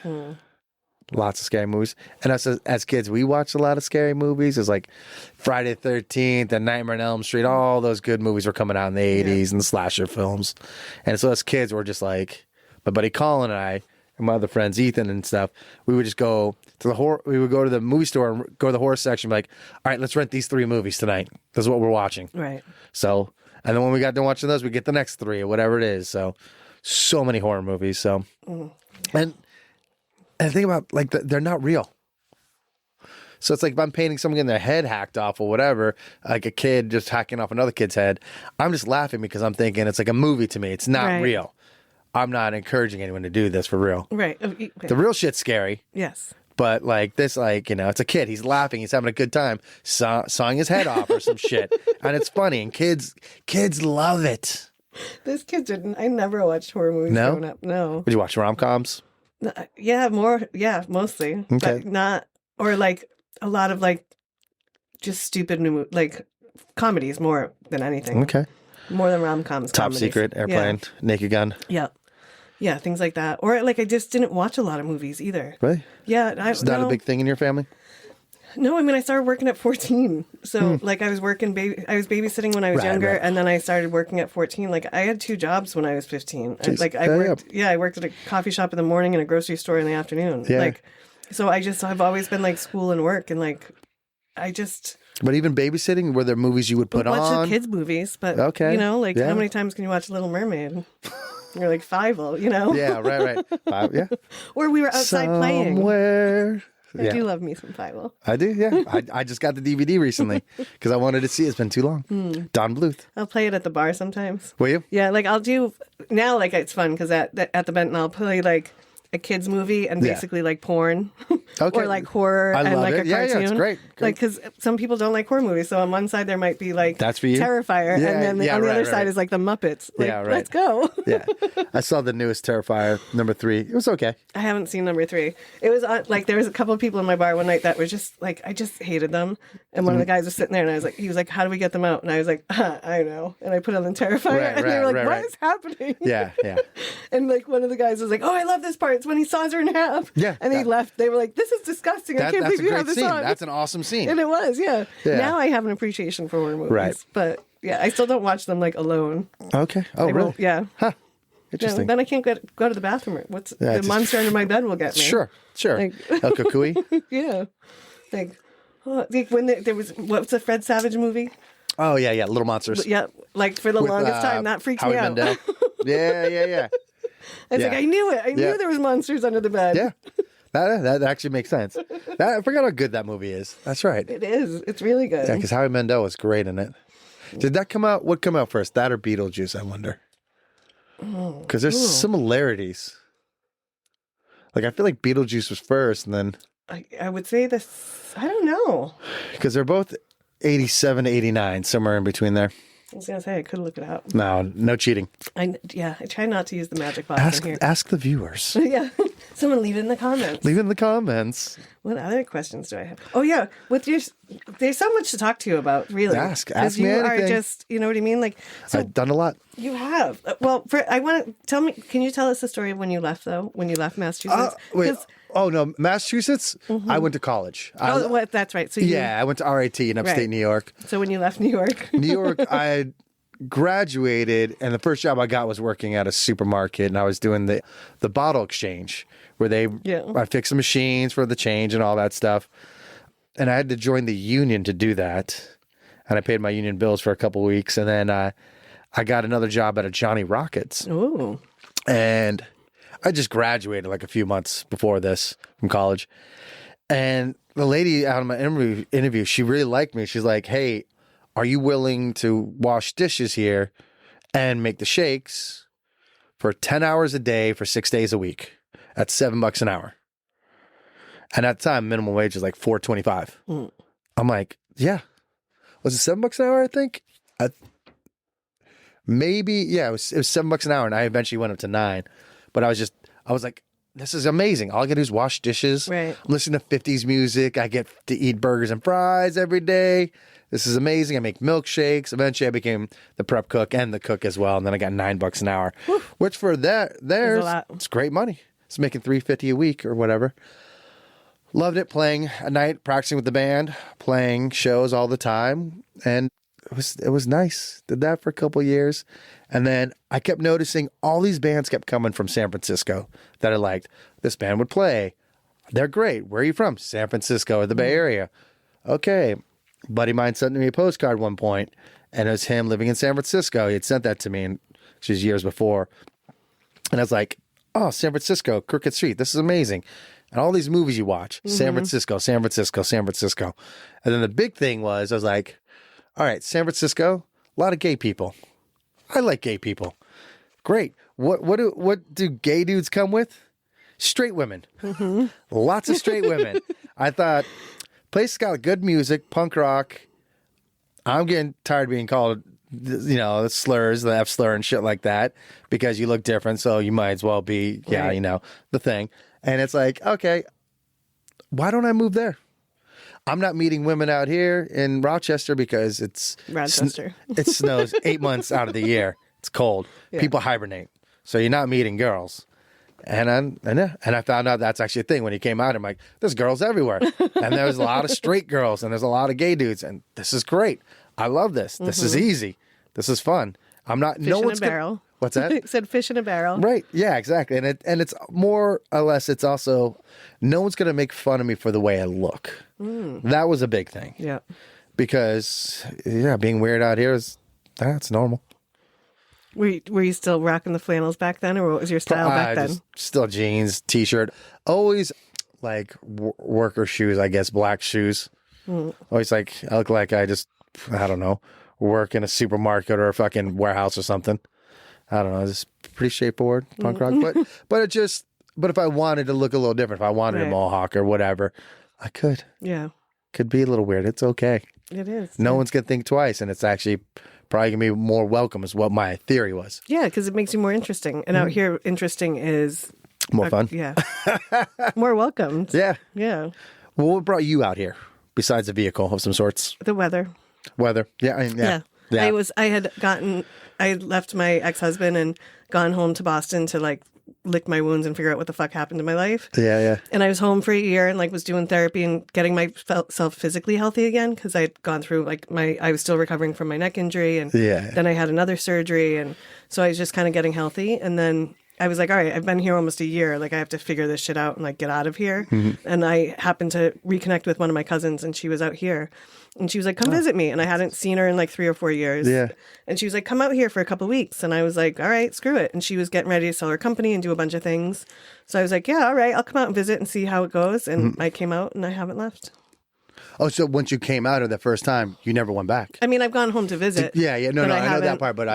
Lots of scary movies. And as kids, we watched a lot of scary movies. It was like Friday the 13th and Nightmare on Elm Street. All those good movies were coming out in the 80s and the slasher films. And so as kids, we're just like, my buddy Colin and I, and my other friends, Ethan and stuff, we would just go to we would go to the movie store and go to the horror section and be like, all right, let's rent these 3 movies tonight. This is what we're watching. Right. So, and then when we got done watching those, we get the next 3 or whatever it is. So many horror movies. So, and think about, like, they're not real. So it's like if I'm painting someone getting their head hacked off or whatever, like a kid just hacking off another kid's head, I'm just laughing because I'm thinking it's like a movie to me. It's not real. I'm not encouraging anyone to do this for real. Right. Okay. The real shit's scary. Yes. But like this, like, you know, it's a kid. He's laughing. He's having a good time, sawing his head off or some shit. And it's funny. And kids love it. This kid didn't. I never watched horror movies growing up. No. Would you watch rom-coms? Yeah, mostly. Okay. But not, or like a lot of like just stupid new, like comedies more than anything. Okay. More than rom-coms. Top comedies. Secret, Airplane, Naked Gun. Yeah. Yeah, things like that. Or like I just didn't watch a lot of movies either. Really? Yeah. It's not a big thing in your family? No, I mean, I started working at 14. So like I was babysitting when I was younger, and then I started working at 14. Like I had 2 jobs when I was 15. I worked at a coffee shop in the morning and a grocery store in the afternoon. Yeah. Like, so I've always been like school and work, and like But even babysitting, were there movies you would put on? Watch the kids' movies, but you know, like how many times can you watch Little Mermaid? You're like 5, you know? Yeah, right. 5, yeah. Or we were outside playing. Somewhere. I do love me some 5. I do, yeah. I just got the DVD recently because I wanted to see it. It's been too long. Don Bluth. I'll play it at the bar sometimes. Will you? Yeah, like I'll do now. Like it's fun because at the Benton I'll play like a kids movie and basically like porn Okay. or like horror I and love like it. a Yeah, cartoon. yeah, it's great. Like, because some people don't like horror movies. So on one side there might be like That's for you? Terrifier, Yeah, and then yeah, on the right, other right, side right. is like the Muppets. Like, Yeah, right. let's go. Yeah. I saw the newest Terrifier, number 3. It was okay. I haven't seen number 3. It was like there was a couple of people in my bar one night that were just like, I just hated them. And one of the guys was sitting there, and I was like, he was like, "How do we get them out?" And I was like, I know. And I put on the Terrifier, Right, and they were right, like, right, "What is happening?" Yeah, yeah. And like one of the guys was like, "Oh, I love this part. It's when he saws her in half." Yeah, And he left. They were like, "This is disgusting. I can't That's believe a you great have this scene. on." That's an awesome scene. And it was, yeah. Yeah. Now I have an appreciation for horror movies. Right. But yeah, I still don't watch them like alone. Okay. Oh, I really? won't- Yeah. Huh. No, Interesting. then I can't go to the bathroom. What's Yeah, the just- monster under my bed will get me. Sure. Like- El Cucuy. Yeah. Like when there was, what's the Fred Savage movie? Oh, yeah, yeah. Little Monsters. Yeah, like for the With, longest time, that freaked Howie me out. Mandel. Yeah, yeah, yeah. I was Yeah. like, I knew it. I Yeah. knew there was monsters under the bed. Yeah. That actually makes sense. I forgot how good that movie is. That's right. It is. It's really good. Yeah, because Howie Mandel was great in it. Did that come out? What come out first? That or Beetlejuice, I wonder? Because there's similarities. Like, I feel like Beetlejuice was first, and then... I would say this. I don't know. Because they're both 87 to 89, somewhere in between there. I was gonna say I could look it up. No cheating. I try not to use the magic box in here. Ask the viewers. Yeah, someone leave it in the comments. Leave it in the comments. What other questions do I have? Oh yeah, there's so much to talk to you about. Really, Ask 'Cause me you anything. are just, you know what I mean. Like, so I've done a lot. you have. Well, I want to tell me. Can you tell us the story of when you left though? When you left Massachusetts? Wait. 'Cause- Oh, no. Massachusetts? I went to college. That's right. So I went to RIT in upstate Right. New York. So when you left New York, New York, I graduated, and the first job I got was working at a supermarket, and I was doing the bottle exchange where I fixed the machines for the change and all that stuff. And I had to join the union to do that. And I paid my union bills for a couple weeks, and then I got another job at a Johnny Rockets. ooh, And I just graduated like a few months before this from college. And the lady out of my interview, she really liked me. She's like, "Hey, are you willing to wash dishes here and make the shakes for 10 hours a day for 6 days a week at $7 an hour?" And at the time, minimum wage was like $4.25. I'm like, yeah. Was it $7 an hour, I think? Maybe, yeah, it was $7 an hour, and I eventually went up to $9. But I was like, this is amazing. All I gotta do is wash dishes. Right. Listen to 50s music. I get to eat burgers and fries every day. This is amazing. I make milkshakes. Eventually, I became the prep cook and the cook as well. And then I got $9 an hour, which for there's lot. it's great money. It's making $350 a week or whatever. Loved it, playing at night, practicing with the band, playing shows all the time, and it was nice. Did that for a couple years, and then I kept noticing all these bands kept coming from San Francisco that I liked. This band would play. They're great. Where are you from? San Francisco or the Bay Area. Okay. Buddy of mine sent me a postcard one point, and it was him living in San Francisco. He had sent that to me, and which was years before. And I was like, oh, San Francisco, Crooked Street. This is amazing. And all these movies you watch, San Francisco, San Francisco, San Francisco. And then the big thing was, I was like, all right, San Francisco, a lot of gay people. I like gay people. Great. What do gay dudes come with? Straight women. Lots of straight women. I thought, place got good music, punk rock. I'm getting tired of being called, the slurs, the F slur and shit like that, because you look different. So you might as well be, Right. the thing. And it's like, okay, why don't I move there? I'm not meeting women out here in Rochester because Rochester. it snows 8 months out of the year. It's cold. Yeah. People hibernate. So you're not meeting girls. And I found out that's actually a thing. When he came out, I'm like, there's girls everywhere. And there's a lot of straight girls and there's a lot of gay dudes. And this is great. I love this. This is easy. This is fun. I'm not, Fish no in one's a barrel. What's that? It said fish in a barrel. Right. Yeah, exactly. And it's more or less, it's also, no one's going to make fun of me for the way I look. That was a big thing. Yeah. Because, being weird out here that's normal. Were you still rocking the flannels back then, or what was your style back then? Just still jeans, t-shirt. Always like worker shoes, I guess, black shoes. Always I look like I don't know, work in a supermarket or a fucking warehouse or something. I don't know. It's pretty straightforward, punk rock. But but if I wanted to look a little different, if I wanted a mohawk or whatever, I could. Yeah. Could be a little weird. It's okay. It is. No one's going to think twice, and it's actually probably going to be more welcome is what my theory was. Yeah, because it makes you more interesting. And out here, interesting is... More fun. Yeah. More welcomed. Yeah. Yeah. Well, what brought you out here besides a vehicle of some sorts? The weather. Weather. Yeah. Yeah. I had left my ex-husband and gone home to Boston to like lick my wounds and figure out what the fuck happened to my life. Yeah. And I was home for a year and like was doing therapy and getting myself physically healthy again because I had gone through I was still recovering from my neck injury and then I had another surgery, and so I was just kind of getting healthy. And then I was like, all right, I've been here almost a year. Like, I have to figure this shit out and like get out of here. And I happened to reconnect with one of my cousins, and she was out here. And she was like, come visit me. And I hadn't seen her in like 3 or 4 years. Yeah. And she was like, come out here for a couple of weeks. And I was like, all right, screw it. And she was getting ready to sell her company and do a bunch of things. So I was like, yeah, all right, I'll come out and visit and see how it goes. And I came out and I haven't left. Oh, so once you came out of the first time, you never went back? I mean, I've gone home to visit. No, I know that part, but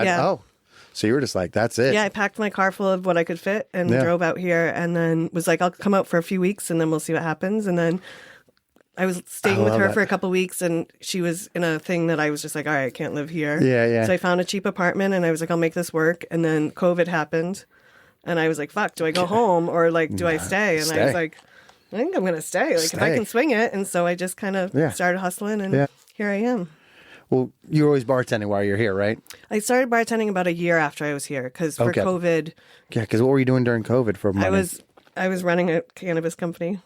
so you were just like, that's it. Yeah, I packed my car full of what I could fit and drove out here, and then was like, I'll come out for a few weeks and then we'll see what happens. And then I was staying with her for a couple of weeks, and she was in a thing that I was just like, all right, I can't live here. Yeah. So I found a cheap apartment and I was like, I'll make this work. And then COVID happened, and I was like, fuck, do I go home or like, do I stay? And I was like, I think I'm going to stay. Like, if I can swing it. And so I just kind of started hustling, and here I am. Well, you were always bartending while you're here, right? I started bartending about a year after I was here because for COVID. Yeah, because what were you doing during COVID for money? I was running a cannabis company.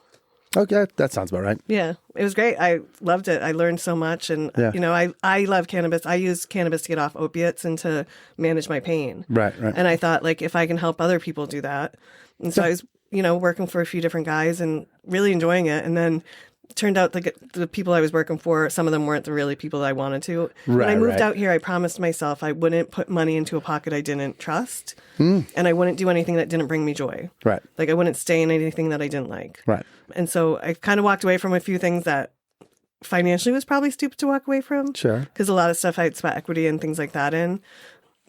Okay, that sounds about right. Yeah, it was great. I loved it. I learned so much, and I love cannabis. I use cannabis to get off opiates and to manage my pain. Right. And I thought, like, if I can help other people do that, and so I was, working for a few different guys and really enjoying it, and then. Turned out the people I was working for, some of them weren't the really people that I wanted to. When I moved out here, I promised myself I wouldn't put money into a pocket I didn't trust, and I wouldn't do anything that didn't bring me joy. Right. Like, I wouldn't stay in anything that I didn't like. Right. And so I kind of walked away from a few things that financially was probably stupid to walk away from. Sure. Because a lot of stuff I had sweat equity and things like that in.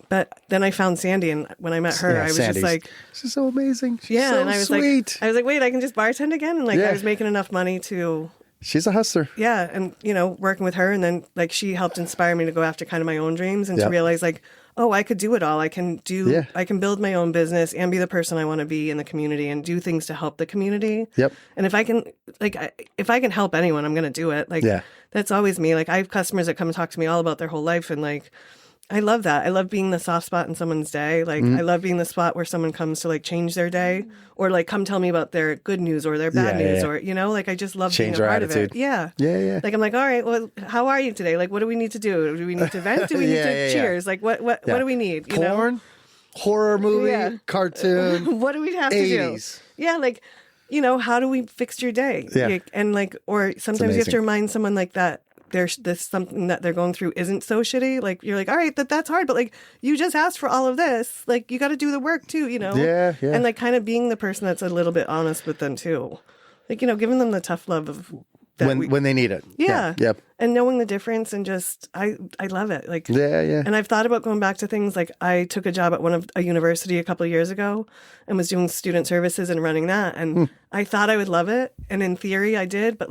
But then I found Sandy, and when I met her, I was just like, "She's so amazing. She's and I was sweet." like, "Wait, I can just bartend again." And I was making enough money to. She's a hustler. Yeah, and working with her, and then she helped inspire me to go after kind of my own dreams and to realize I could do it all. I can build my own business and be the person I want to be in the community and do things to help the community. Yep. And if I can help anyone, I'm going to do it. That's always me. I have customers that come and talk to me all about their whole life, and I love that. I love being the soft spot in someone's day. I love being the spot where someone comes to change their day or come tell me about their good news or their bad news or, I just love change being a part attitude. of it. Yeah. Yeah. I'm like, all right, well, how are you today? What do we need to do? Do we need to vent? Do we need to cheers? What do we need? Porn, horror movie, cartoon. What do we have 80s. to do? Yeah. How do we fix your day? Yeah. Or sometimes you have to remind someone that there's something that they're going through isn't so shitty. You're like, all right, that's hard, but you just asked for all of this. you got to do the work too, Yeah. And kind of being the person that's a little bit honest with them too. Giving them the tough love of that when they need it. Yeah. Yep. And knowing the difference, and just I love it. Yeah. And I've thought about going back to things I took a job at a university a couple of years ago and was doing student services and running that, and I thought I would love it, and in theory I did, but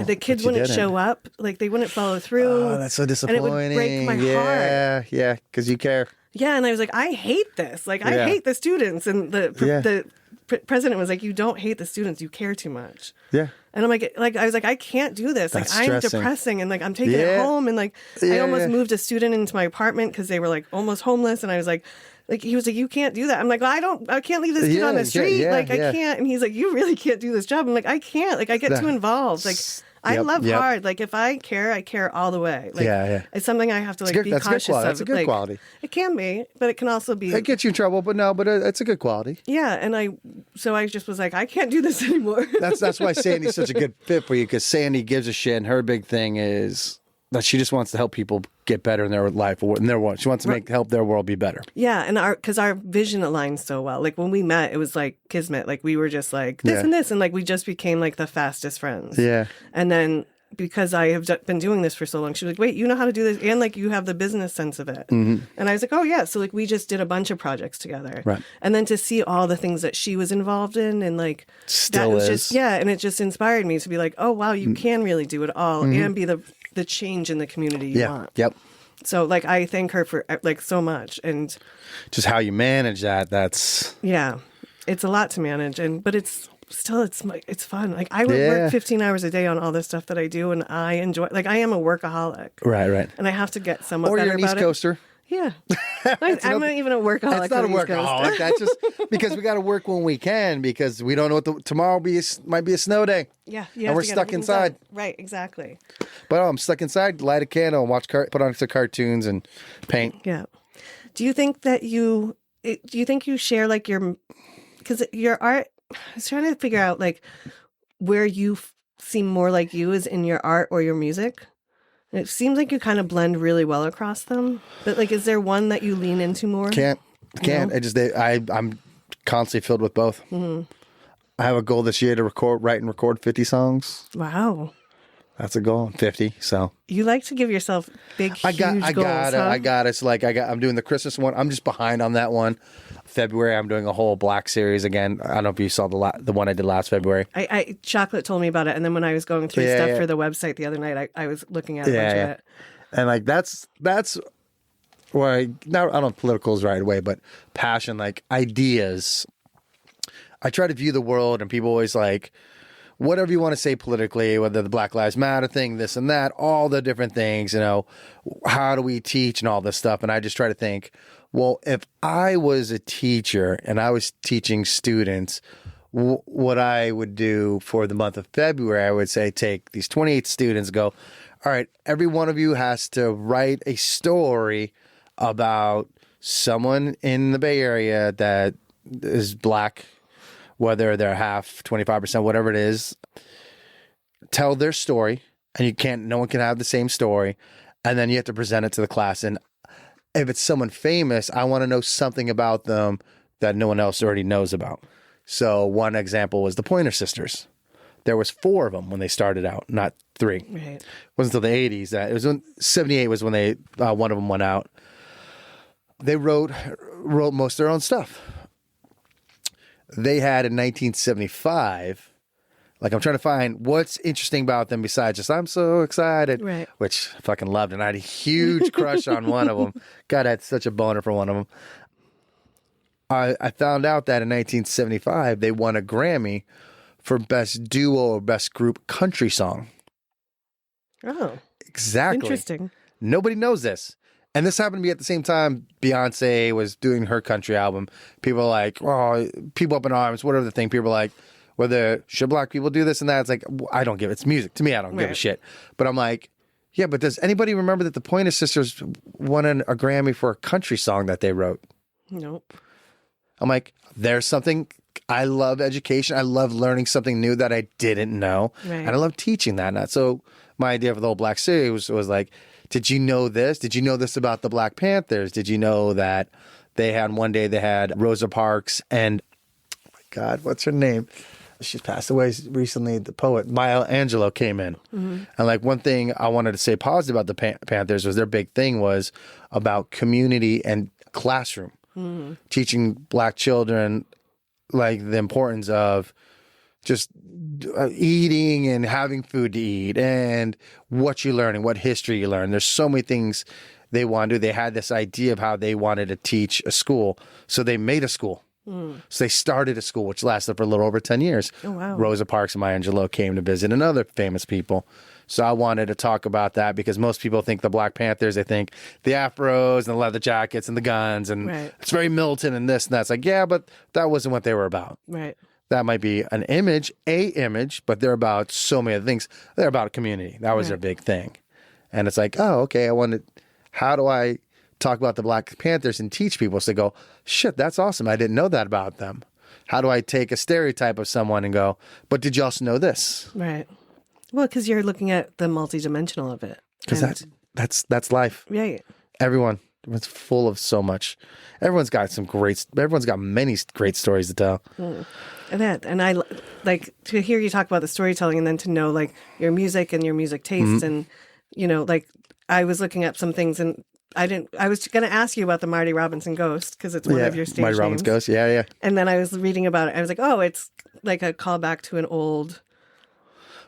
the kids wouldn't show up. They wouldn't follow through. Oh, that's so disappointing. And it would break my heart. Yeah, because you care. Yeah, and I was like, I hate this. I hate the students. And the president was like, you don't hate the students. You care too much. Yeah. And I'm like I was like, I can't do this. That's I'm stressing. depressing, and I'm taking it home. And I almost moved a student into my apartment because they were almost homeless. And I was like, he was like, you can't do that. I'm like, well, I can't leave this kid on the street. I can't. And he's like, you really can't do this job. I'm like, I can't. I get too involved. I love hard. If I care all the way. It's something I have to be conscious of. That's a good quality. It can be, but it can also be. It gets you in trouble, but it's a good quality. Yeah, and I just was like, I can't do this anymore. That's why Sandy's such a good fit for you, because Sandy gives a shit, and her big thing is that she just wants to help people get better in their life or in their world. She wants to help their world be better. Yeah, and because our vision aligns so well. When we met, it was kismet. We were just this and this, and we just became the fastest friends. Yeah. And then because I have been doing this for so long, she was like, wait, you know how to do this? And like, you have the business sense of it. And I was like, oh yeah. So like, we just did a bunch of projects together. Right. And then to see all the things that she was involved in and like, Still that was is. just, yeah. And it just inspired me to be like, oh wow, you can really do it all and be the change in the community you want. Yep. So like, I thank her for like so much. And just how you manage that. That's it's a lot to manage, but it's still it's fun. Like I would work 15 hours a day on all this stuff that I do, and I enjoy. Like I am a workaholic, right, and I have to get somewhat or better you're an about East Coaster. Yeah, I'm not even a workaholic. It's not a on the East Coast. workaholic. That's just because we got to work when we can because we don't know what tomorrow might be a snow day. Yeah, and we're stuck inside. Done. Right, exactly. But I'm stuck inside. Light a candle and put on some cartoons and paint. Yeah. Do you think that you share like because your art? I was trying to figure out like where you seem more like you is in your art or your music. And it seems like you kind of blend really well across them. But like, is there one that you lean into more? Can't. No? I'm constantly filled with both. I have a goal this year to write and record 50 songs. Wow. That's a goal. 50. So you like to give yourself big, huge goals. I got it. It's like I'm doing the Christmas one. I'm just behind on that one. February, I'm doing a whole Black series again. I don't know if you saw the one I did last February. Chocolate told me about it, and then when I was going through stuff for the website the other night, I was looking at a bunch of it. And like that's where I don't know if political is right away, but passion, like ideas. I try to view the world, and people always like whatever you want to say politically, whether the Black Lives Matter thing, this and that, all the different things, how do we teach and all this stuff. And I just try to think, well, if I was a teacher and I was teaching students, what I would do for the month of February, I would say, take these 28 students, go, all right, every one of you has to write a story about someone in the Bay Area that is Black, whether they're half, 25%, whatever it is. Tell their story, and no one can have the same story, and then you have to present it to the class. And if it's someone famous, I want to know something about them that no one else already knows about. So one example was the Pointer Sisters. There was 4 of them when they started out, not 3. Right. It wasn't until the 80s that it was when 78 was when they one of them went out. They wrote most of their own stuff. They had in 1975, like I'm trying to find what's interesting about them besides just I'm so excited, right. Which I fucking loved. And I had a huge crush on one of them. God, I had such a boner for one of them. I found out that in 1975, they won a Grammy for Best Duo or Best Group Country Song. Oh. Exactly. Interesting. Nobody knows this. And this happened to be at the same time Beyonce was doing her country album. People are like, oh, people up in arms, whatever the thing. People are like, should Black people do this and that? It's like, I don't give it. It's music. To me, I don't give a shit. But I'm like, yeah, but does anybody remember that the Pointer Sisters won a Grammy for a country song that they wrote? Nope. I'm like, there's something. I love education. I love learning something new that I didn't know. Right. And I love teaching that. And so my idea for the whole Black series was like, did you know this? Did you know this about the Black Panthers? Did you know that one day they had Rosa Parks and, oh my God, what's her name? She's passed away recently. The poet Maya Angelou came in. Mm-hmm. And like one thing I wanted to say positive about the Panthers was their big thing was about community and classroom. Mm-hmm. Teaching Black children like the importance of just eating and having food to eat and what you're learning, what history you learn. There's so many things they want to do. They had this idea of how they wanted to teach a school. So they made a school. So they started a school, which lasted for a little over 10 years. Oh, wow. Rosa Parks and Maya Angelou came to visit and other famous people. So I wanted to talk about that because most people think the Black Panthers, they think the afros and the leather jackets and the guns and it's very militant and this and that. It's like, yeah, but that wasn't what they were about. Right. That might be an image, but they're about so many other things. They're about a community. That was their big thing. And it's like, oh, okay, how do I talk about the Black Panthers and teach people? So they go, shit, that's awesome. I didn't know that about them. How do I take a stereotype of someone and go, but did you also know this? Right. Well, because you're looking at the multidimensional of it. Because that's life. Right. Everyone. It's full of so much. Everyone's got many great stories to tell. And I like to hear you talk about the storytelling, and then to know like your music and your music tastes, and like I was looking up some things, and I was going to ask you about the Marty Robinson Ghost because it's one of your stage Marty names. Robinson Ghost, yeah. And then I was reading about it. I was like, oh, it's like a callback to an old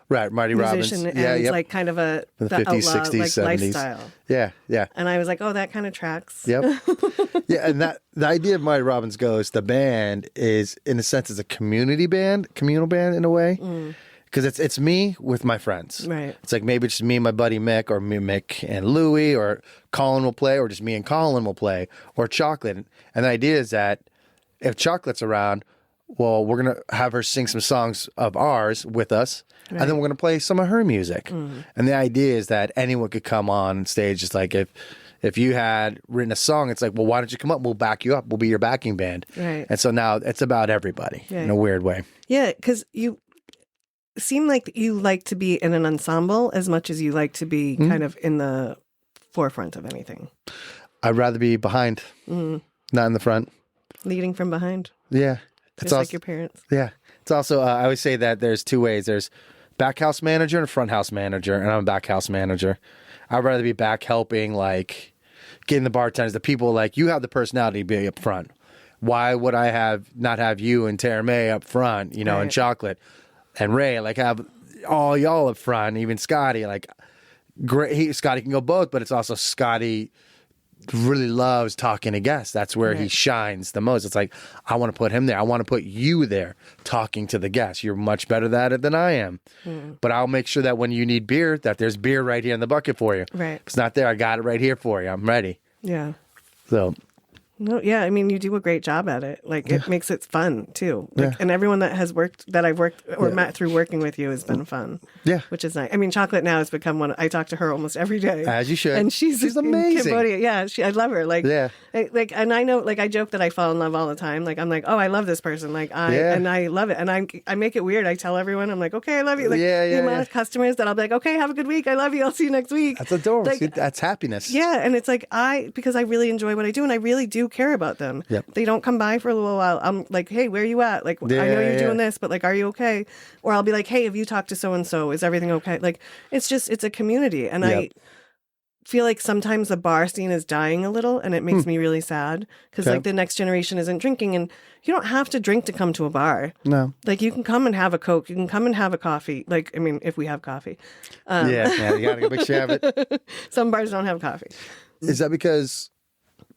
Marty musician, Robinson, and like kind of the 50s, outlaw 60s, like 70s. lifestyle. Yeah. And I was like, oh, that kind of tracks. Yep. Yeah, and that the idea of Marty Robbins Ghost, the band is in a sense it's a communal band in a way. Because it's me with my friends. Right. It's like maybe just me and my buddy Mick, or me, Mick and Louie, or Colin will play, or just me and Colin will play, or Chocolate. And the idea is that if Chocolate's around, well, we're going to have her sing some songs of ours with us, and then we're going to play some of her music. And the idea is that anyone could come on stage. Just like if you had written a song, it's like, well, why don't you come up? We'll back you up. We'll be your backing band. Right. And so now it's about everybody in a weird way. Yeah, because you seem like you like to be in an ensemble as much as you like to be kind of in the forefront of anything. I'd rather be behind, not in the front. Leading from behind. Yeah. Just like your parents. Yeah. It's also, I always say that there's two ways. There's back house manager and front house manager, and I'm a back house manager. I'd rather be back helping, like getting the bartenders, the people, like you have the personality to be up front. Why would I not have you and Tara May up front, and Chocolate and Ray, like have all y'all up front, even Scotty, like great. Scotty can go both, but it's also Scotty really loves talking to guests. That's where he shines the most. It's like, I want to put him there. I want to put you there talking to the guests. You're much better at it than I am. But I'll make sure that when you need beer, that there's beer right here in the bucket for you. Right. If it's not there, I got it right here for you. I'm ready. Yeah. So. No, yeah, I mean, you do a great job at it. Like, it makes it fun, too. Like, and everyone that I've worked or met through working with you has been fun. Yeah. Which is nice. I mean, Chocolate now has become one. I talk to her almost every day. As you should. And she's amazing. In Cambodia. Yeah, I love her. Like, and I know, like, I joke that I fall in love all the time. Like, I'm like, oh, I love this person. Like, and I love it. And I make it weird. I tell everyone, I'm like, okay, I love you. Like, the amount of customers that I'll be like, okay, have a good week. I love you. I'll see you next week. That's adorable. Like, that's happiness. Yeah. And it's like, because I really enjoy what I do and I really do care about them. Yep. They don't come by for a little while. I'm like, hey, where are you at? Like, I know you're doing this, but like, are you okay? Or I'll be like, hey, have you talked to so-and-so? Is everything okay? Like, it's a community. And I feel like sometimes the bar scene is dying a little, and it makes me really sad because like the next generation isn't drinking, and you don't have to drink to come to a bar. No. Like, you can come and have a Coke. You can come and have a coffee. Like, I mean, if we have coffee. You gotta go make sure you have it. Some bars don't have coffee. Is that because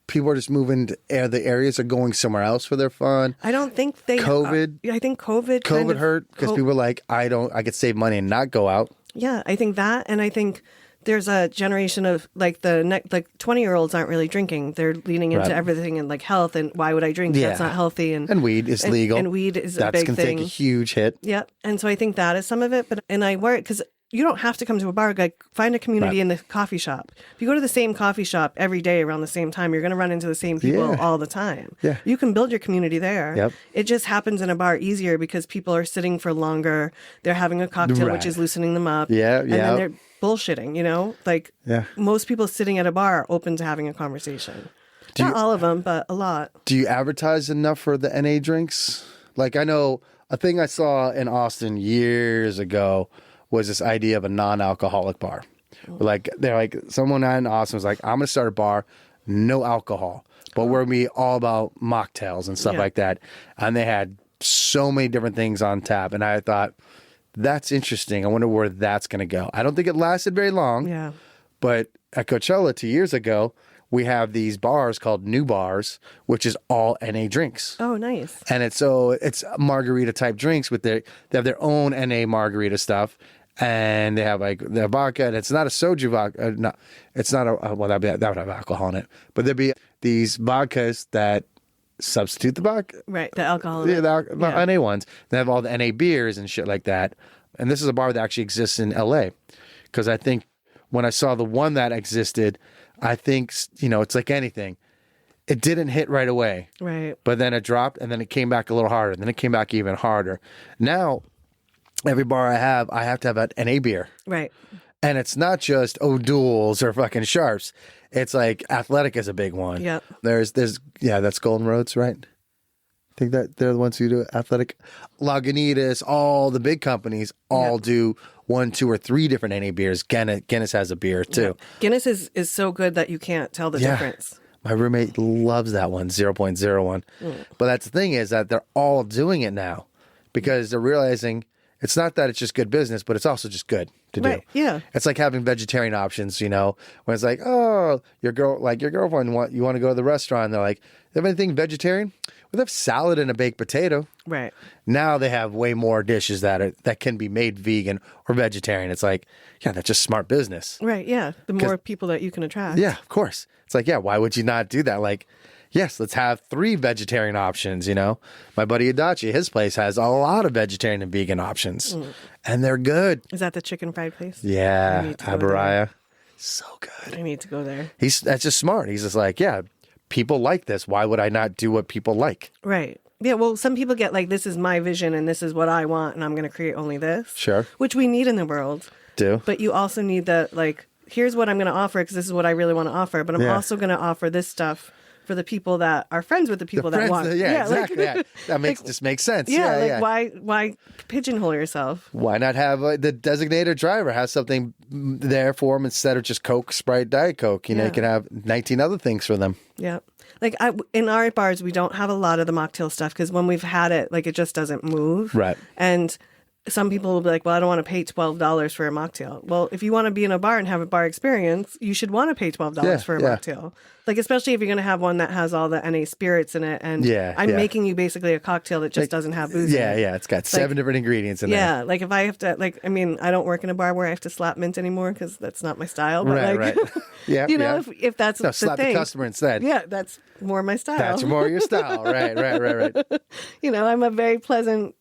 people are just moving to the areas are going somewhere else for their fun? I don't think they COVID. I think COVID hurt because people were like, I could save money and not go out. Yeah, I think that, and I think there's a generation of like 20-year-olds aren't really drinking. They're leaning into everything and like health and why would I drink? That's not healthy. And weed is legal. And weed is a big thing. That's gonna take a huge hit. Yeah, and so I think that is some of it. And I worry because you don't have to come to a bar. Like, find a community in the coffee shop. If you go to the same coffee shop every day around the same time, you're going to run into the same people all the time. Yeah. You can build your community there. Yep. It just happens in a bar easier because people are sitting for longer. They're having a cocktail, which is loosening them up. Yeah. And then they're bullshitting, Like, most people sitting at a bar are open to having a conversation. Not all of them, but a lot. Do you advertise enough for the NA drinks? Like, I know a thing I saw in Austin years ago was this idea of a non-alcoholic bar. Like, they're like, someone in Austin was like, I'm going to start a bar, no alcohol, but we're going to be all about mocktails and stuff like that. And they had so many different things on tap. And I thought, that's interesting. I wonder where that's going to go. I don't think it lasted very long. Yeah. But at Coachella 2 years ago, we have these bars called New Bars, which is all NA drinks. Oh, nice. And it's margarita type drinks they have their own NA margarita stuff. And they have like the vodka, and it's not a soju vodka. No, it's not that would have alcohol in it. But there'd be these vodkas that substitute the vodka. Right, the alcohol. Yeah, the NA ones. They have all the NA beers and shit like that. And this is a bar that actually exists in LA. Because I think when I saw the one that existed, I think, it's like anything. It didn't hit right away. Right. But then it dropped, and then it came back a little harder. And then it came back even harder. Now, every bar I have to have an NA beer. Right. And it's not just O'Doul's or fucking Sharps. It's like Athletic is a big one. Yep. There's that's Golden Roads, right? I think that they're the ones who do Athletic. Lagunitas, all the big companies all do 1, 2, or 3 different NA beers. Guinness has a beer too. Yeah. Guinness is so good that you can't tell the difference. My roommate loves that one, 0.01. But that's the thing is that they're all doing it now because they're realizing it's not that it's just good business, but it's also just good to do. Yeah. It's like having vegetarian options, when it's like, oh, your girlfriend you want to go to the restaurant. And they're like, you have anything vegetarian? We have salad and a baked potato. Right. Now they have way more dishes that can be made vegan or vegetarian. It's like, yeah, that's just smart business. Right. Yeah. The more people that you can attract. Yeah, of course. It's like, yeah, why would you not do that? Like, yes, let's have 3 vegetarian options, My buddy Adachi, his place has a lot of vegetarian and vegan options. And they're good. Is that the chicken fried place? Yeah, Abaraya. So good. I need to go there. That's just smart. He's just like, yeah, people like this. Why would I not do what people like? Right. Yeah, well, some people get like, this is my vision and this is what I want and I'm going to create only this. Sure. Which we need in the world. Do. But you also need that, like, here's what I'm going to offer because this is what I really want to offer. But I'm also going to offer this stuff for the people that are friends with the people that want. Yeah, exactly. That just makes sense. Why pigeonhole yourself? Why not have the designated driver have something there for them instead of just Coke, Sprite, Diet Coke? You can have 19 other things for them. Yeah. Like in our bars, we don't have a lot of the mocktail stuff because when we've had it, like it just doesn't move. Right. And some people will be like, well, I don't want to pay $12 for a mocktail. Well, if you want to be in a bar and have a bar experience, you should want to pay $12 for a mocktail. Like, especially if you're going to have one that has all the NA spirits in it. And I'm making you basically a cocktail that just doesn't have booze in it. Yeah, it's got 7 different ingredients in there. Yeah, like if I have to, I don't work in a bar where I have to slap mint anymore because that's not my style. But right. Yeah, if that's the slap thing. the customer instead. Yeah, that's more my style. That's more your style. Right. I'm a very pleasant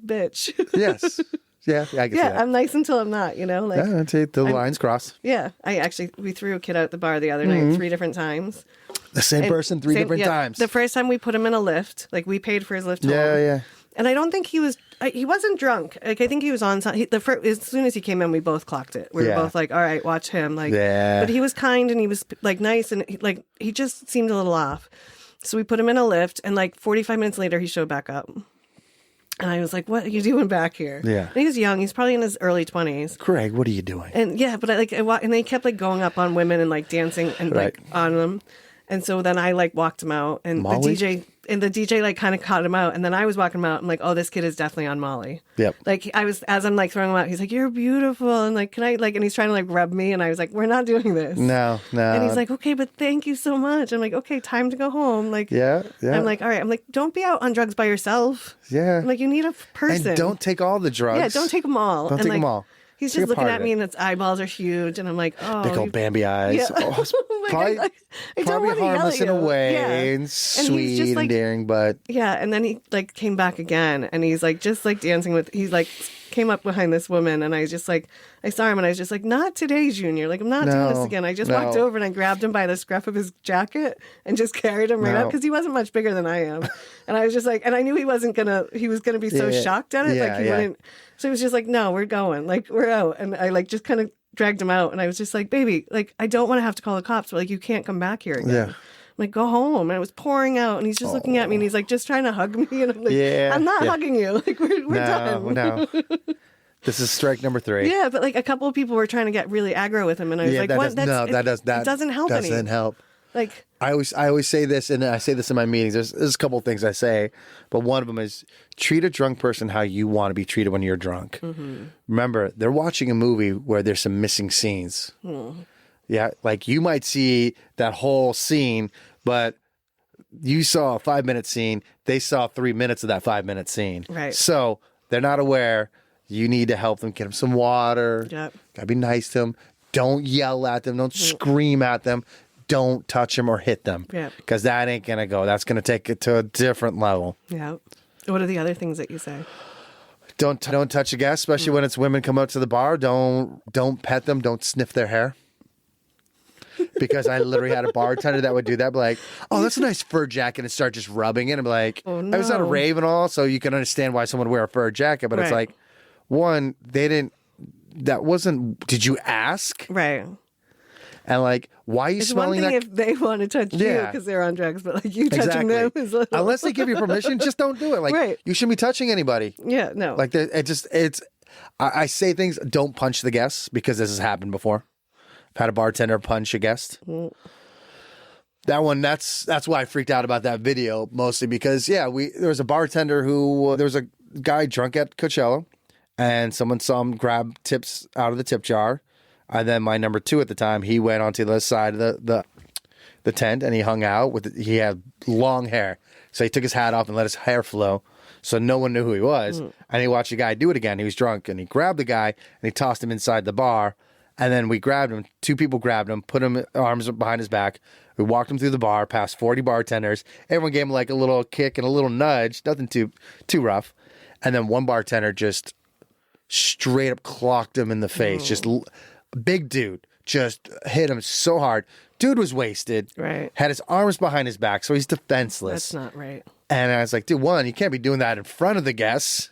bitch. Yes. Yeah, I can see that. I'm nice until I'm not, the lines cross. Yeah, we threw a kid out the bar the other night 3 different times. The same person 3 different times. The first time we put him in a lift, like we paid for his lift home. Yeah. And I don't think he wasn't drunk. Like I think he was on as soon as he came in, we both clocked it. We were both like, all right, watch him. Like, but he was kind and he was like nice and he just seemed a little off. So we put him in a lift and like 45 minutes later, he showed back up. And I was like, what are you doing back here? Yeah. And he's young. He's probably in his early 20s. Craig, what are you doing? And and they kept like going up on women and like dancing and like on them. And so then I like walked him out and Molly? the DJ like kind of caught him out. And then I was walking him out. I'm like, oh, this kid is definitely on Molly. Yep. Like as I'm like throwing him out, he's like, you're beautiful. And like, can I and he's trying to like rub me. And I was like, we're not doing this. No. And he's like, okay, but thank you so much. I'm like, okay, time to go home. Like, yeah. I'm like, all right. I'm like, don't be out on drugs by yourself. Yeah. I'm like, you need a person. And don't take all the drugs. Yeah, don't take them all. Don't take them all. He's just looking at me and its eyeballs are huge. And I'm like, oh. Big old Bambi eyes. Yeah. Oh, I don't probably want to yell harmless at in a you. way and sweet just, and daring, but. Yeah, and then he like came back again and he's like just like dancing with, he's like came up behind this woman and I was just like, I saw him and I was just like, not today, Junior. Like, I'm not doing this again. I just walked over and I grabbed him by the scruff of his jacket and just carried him right up because he wasn't much bigger than I am. And I was just like, and I knew he was going to be so shocked at it. Like he wouldn't. So he was just like, no, we're going. Like, we're out. And I like just kind of dragged him out. And I was just like, baby, like, I don't want to have to call the cops, but like, you can't come back here again. Yeah. I'm like, go home. And it was pouring out. And he's just looking at me and he's like, just trying to hug me. And I'm like, I'm not hugging you. Like, we're done. No. This is strike number 3. Yeah, but like a couple of people were trying to get really aggro with him. And I was like, what? That doesn't help. Doesn't help. Like, I always say this, and I say this in my meetings. There's a couple of things I say, but one of them is treat a drunk person how you want to be treated when you're drunk. Mm-hmm. Remember, they're watching a movie where there's some missing scenes. Yeah, like you might see that whole scene, but you saw a 5-minute scene. They saw 3 minutes of that 5-minute scene. Right. So they're not aware. You need to help them, get them some water. Yep. Gotta be nice to them. Don't yell at them. Don't scream at them. Don't touch them or hit them. Yeah. Because that ain't going to go. That's going to take it to a different level. Yeah. What are the other things that you say? Don't touch a guest, especially when it's women come out to the bar. Don't pet them. Don't sniff their hair. Because I literally had a bartender that would do that. Be like, oh, that's a nice fur jacket, and start just rubbing it. And be like, oh, no. I was at a rave and all, so you can understand why someone would wear a fur jacket. But it's like, one, they didn't that wasn't. Did you ask? Right. And like, why are you It's smelling one thing that? if they want to touch you Yeah. because they're on drugs, but like you touching Exactly. them is a little... Unless they give you permission, just don't do it. Like, Right. you shouldn't be touching anybody. Yeah, no. Like, I say things, don't punch the guests because this has happened before. I've had a bartender punch a guest. That one, that's why I freaked out about that video, mostly because, there was a bartender there was a guy drunk at Coachella, and someone saw him grab tips out of the tip jar. And then my number 2 at the time, he went onto the other side of the tent, and he hung out he had long hair. So he took his hat off and let his hair flow. So no one knew who he was. And he watched the guy do it again. He was drunk, and he grabbed the guy and he tossed him inside the bar. And then we grabbed him. 2 people grabbed him, put him arms behind his back. We walked him through the bar, past 40 bartenders. Everyone gave him like a little kick and a little nudge, nothing too rough. And then one bartender just straight up clocked him in the face. Just big dude, just hit him so hard. Dude was wasted. Right. Had his arms behind his back, so he's defenseless. That's not right. And I was like, dude, you can't be doing that in front of the guests.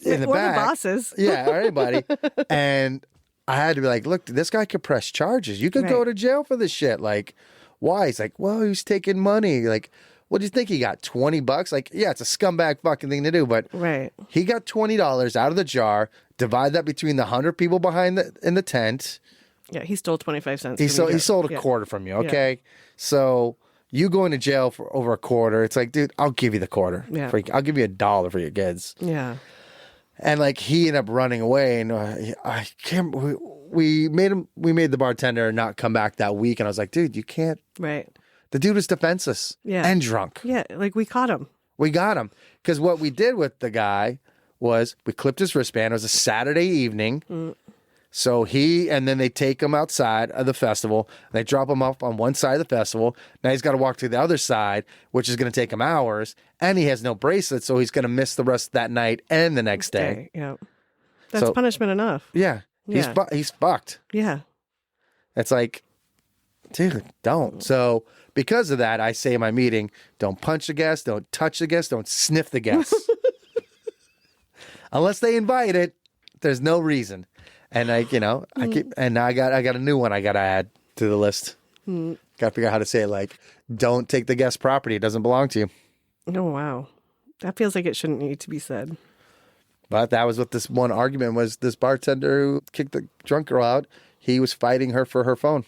In the or back. the bosses. Yeah, or anybody. And I had to be like, look, this guy could press charges. You could go to jail for this shit. Like, why? He's like, well, he was taking money. Like, what do you think he got? $20? Like, yeah, it's a scumbag fucking thing to do, but he got $20 out of the jar, divide that between the 100 people in the tent. Yeah, he stole 25 cents. He sold a quarter from you, okay? Yeah. So you going to jail for over a quarter, it's like, dude, I'll give you the quarter. Yeah. I'll give you $1 for your kids. Yeah. And like he ended up running away, and I can't. We made the bartender not come back that week, and I was like, dude, you can't. Right. The dude was defenseless. Yeah. And drunk. Yeah, like we caught him. We got him because what we did with the guy was we clipped his wristband. It was a Saturday evening. So and then they take him outside of the festival. And they drop him off on one side of the festival. Now he's got to walk to the other side, which is going to take him hours. And he has no bracelet, so he's going to miss the rest of that night and the next day. Yeah. That's punishment enough. Yeah. He's fucked. Yeah. It's like, dude, don't. So because of that, I say in my meeting, don't punch the guests, don't touch the guests, don't sniff the guests. Unless they invite it, there's no reason. And I keep, and now I got a new one I got to add to the list. Got to figure out how to say it, like, don't take the guest property. It doesn't belong to you. Oh, wow. That feels like it shouldn't need to be said. But that was what this one argument was. This bartender who kicked the drunk girl out, he was fighting her for her phone.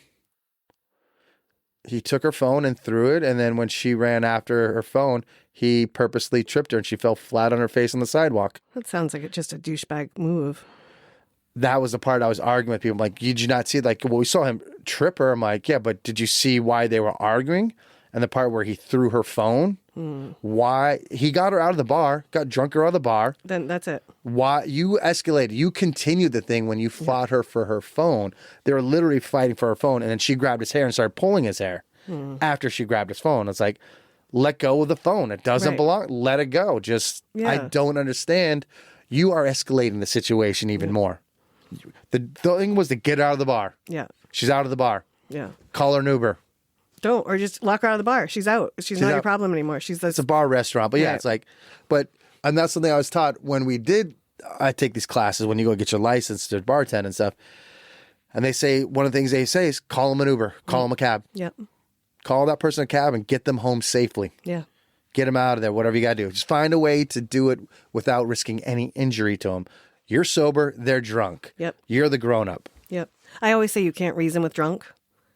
He took her phone and threw it. And then when she ran after her phone, he purposely tripped her and she fell flat on her face on the sidewalk. That sounds like it's just a douchebag move. That was the part I was arguing with people. I'm like, did you not see? Like, well, we saw him trip her. I'm like, yeah, but did you see why they were arguing? And the part where he threw her phone, why he got her out of the bar, got drunk her out of the bar. Then that's it. Why you escalated? You continued the thing when you fought her for her phone. They were literally fighting for her phone, and then she grabbed his hair and started pulling his hair after she grabbed his phone. It's like, let go of the phone. It doesn't belong. Let it go. Just, I don't understand. You are escalating the situation even more. The thing was to get her out of the bar. Yeah. She's out of the bar. Yeah. Call her an Uber. Don't, or just lock her out of the bar. She's out. She's not your problem anymore. It's a bar restaurant. But yeah, it's like, and that's something I was taught when I take these classes when you go get your license to bartend and stuff. And they say, one of the things they say is call them an Uber, call them a cab. Yep. Call that person a cab and get them home safely. Yeah. Get them out of there, whatever you got to do. Just find a way to do it without risking any injury to them. You're sober, they're drunk. Yep. You're the grown up. Yep. I always say you can't reason with drunk.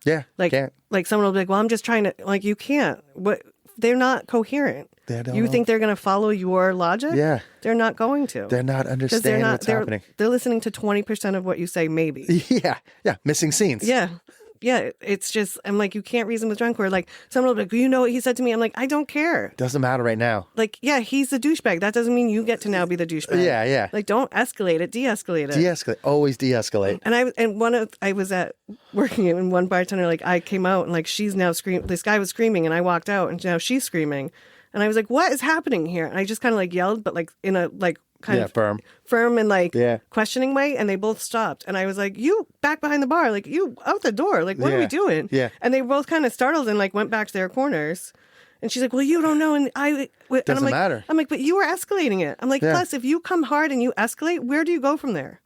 Yeah. Like someone will be like, well, I'm just trying to, like, you can't. What? They're not coherent. You think they're going to follow your logic? Yeah. They're not going to. They're not understanding what's happening. They're listening to 20% of what you say, maybe. Yeah. Yeah. Missing scenes. Yeah. Yeah. It's just, I'm like, you can't reason with drunk. Or like, someone will be like, you know what he said to me? I'm like, I don't care. Doesn't matter right now. Like, yeah, he's the douchebag. That doesn't mean you get to now be the douchebag. Yeah. Yeah. Like, don't escalate it. De-escalate it. De-escalate. Always de-escalate. And I was at working and one bartender, like, I came out and like, she's now screaming. This guy was screaming and I walked out and now she's screaming. And I was like, what is happening here? And I just kind of like yelled, but like in a like kind of firm and like questioning way. And they both stopped. And I was like, you back behind the bar, like you out the door. Like, what are we doing? Yeah. And they were both kind of startled and like went back to their corners. And she's like, well, you don't know. And Doesn't matter. I'm like, but you were escalating it. I'm like, plus if you come hard and you escalate, where do you go from there?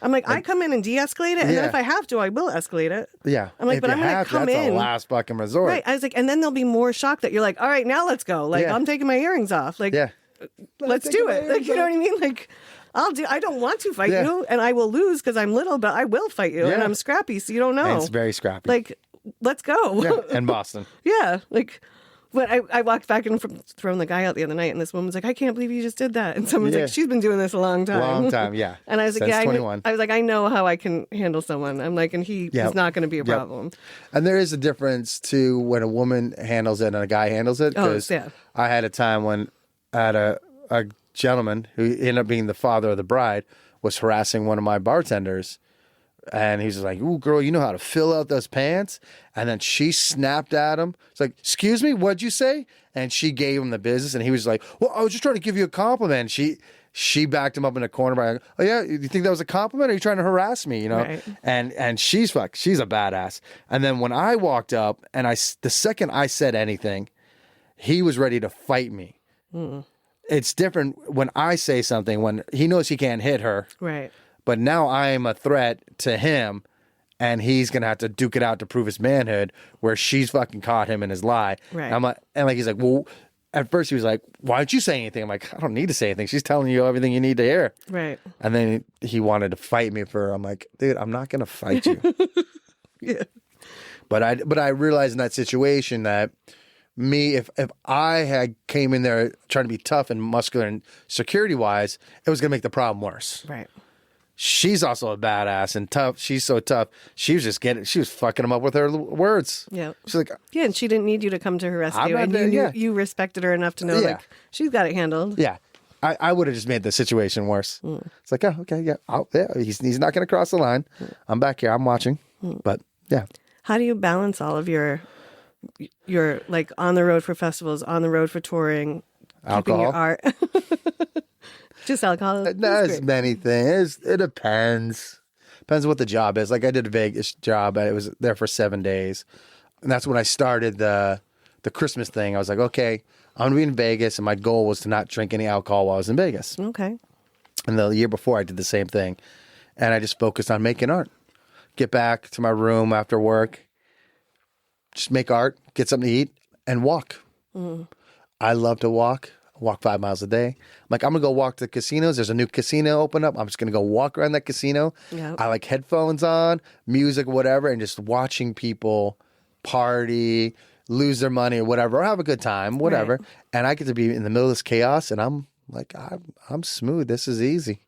I'm like, I come in and de-escalate it, and then if I have to, I will escalate it. Yeah. I'm like, if but you I'm going have to come that's in. a last fucking resort. Right. I was like, and then they'll be more shocked that you're like, all right, now let's go. Like, I'm taking my earrings off. Like, let's do it. Like, you know what I mean? Like, I don't want to fight you, and I will lose because I'm little, but I will fight you, and I'm scrappy, so you don't know. And it's very scrappy. Like, let's go. Yeah. In Boston. Yeah. Like, but I walked back in from throwing the guy out the other night, and this woman's like, I can't believe you just did that. And someone's like, she's been doing this a long time. Long time, yeah. And I was like, Since 21. I was like, I know how I can handle someone. I'm like, and he is not going to be a problem. And there is a difference to when a woman handles it and a guy handles it. Oh, yeah. I had a time when I had a gentleman who ended up being the father of the bride was harassing one of my bartenders. And he's just like, ooh, girl, you know how to fill out those pants? And then she snapped at him. It's like, excuse me, what'd you say? And she gave him the business. And he was like, well, I was just trying to give you a compliment. She backed him up in a corner by, oh, yeah, you think that was a compliment? Or are you trying to harass me? You know? Right. And she's a badass. And then when I walked up and the second I said anything, he was ready to fight me. It's different when I say something, when he knows he can't hit her. Right. But now I am a threat to him, and he's going to have to duke it out to prove his manhood, where she's fucking caught him in his lie. Right. He's like, well, at first he was like, why don't you say anything? I'm like, I don't need to say anything. She's telling you everything you need to hear. Right. And then he wanted to fight me I'm like, dude, I'm not going to fight you. Yeah. But I realized in that situation that if I had came in there trying to be tough and muscular and security wise, it was going to make the problem worse. Right. She's also a badass and tough. She's so tough. She was fucking him up with her words. Yeah. She's like, yeah, and she didn't need you to come to her rescue. And you respected her enough to know, like, she's got it handled. Yeah. I would have just made the situation worse. It's like, oh, okay, yeah. He's not going to cross the line. I'm back here. I'm watching. But yeah. How do you balance all of your like on the road for festivals, on the road for touring, alcohol, keeping your art? Just alcohol? Not as many things. It depends. Depends what the job is. Like I did a Vegas job. I was there for 7 days. And that's when I started the Christmas thing. I was like, okay, I'm going to be in Vegas. And my goal was to not drink any alcohol while I was in Vegas. Okay. And the year before I did the same thing. And I just focused on making art. Get back to my room after work. Just make art, get something to eat, and walk. I love to walk. Walk 5 miles a day. I'm like, I'm going to go walk to the casinos. There's a new casino open up. I'm just going to go walk around that casino. Yep. I like headphones on, music, whatever, and just watching people party, lose their money or whatever, or have a good time, whatever. Right. And I get to be in the middle of this chaos, and I'm like, I'm smooth. This is easy.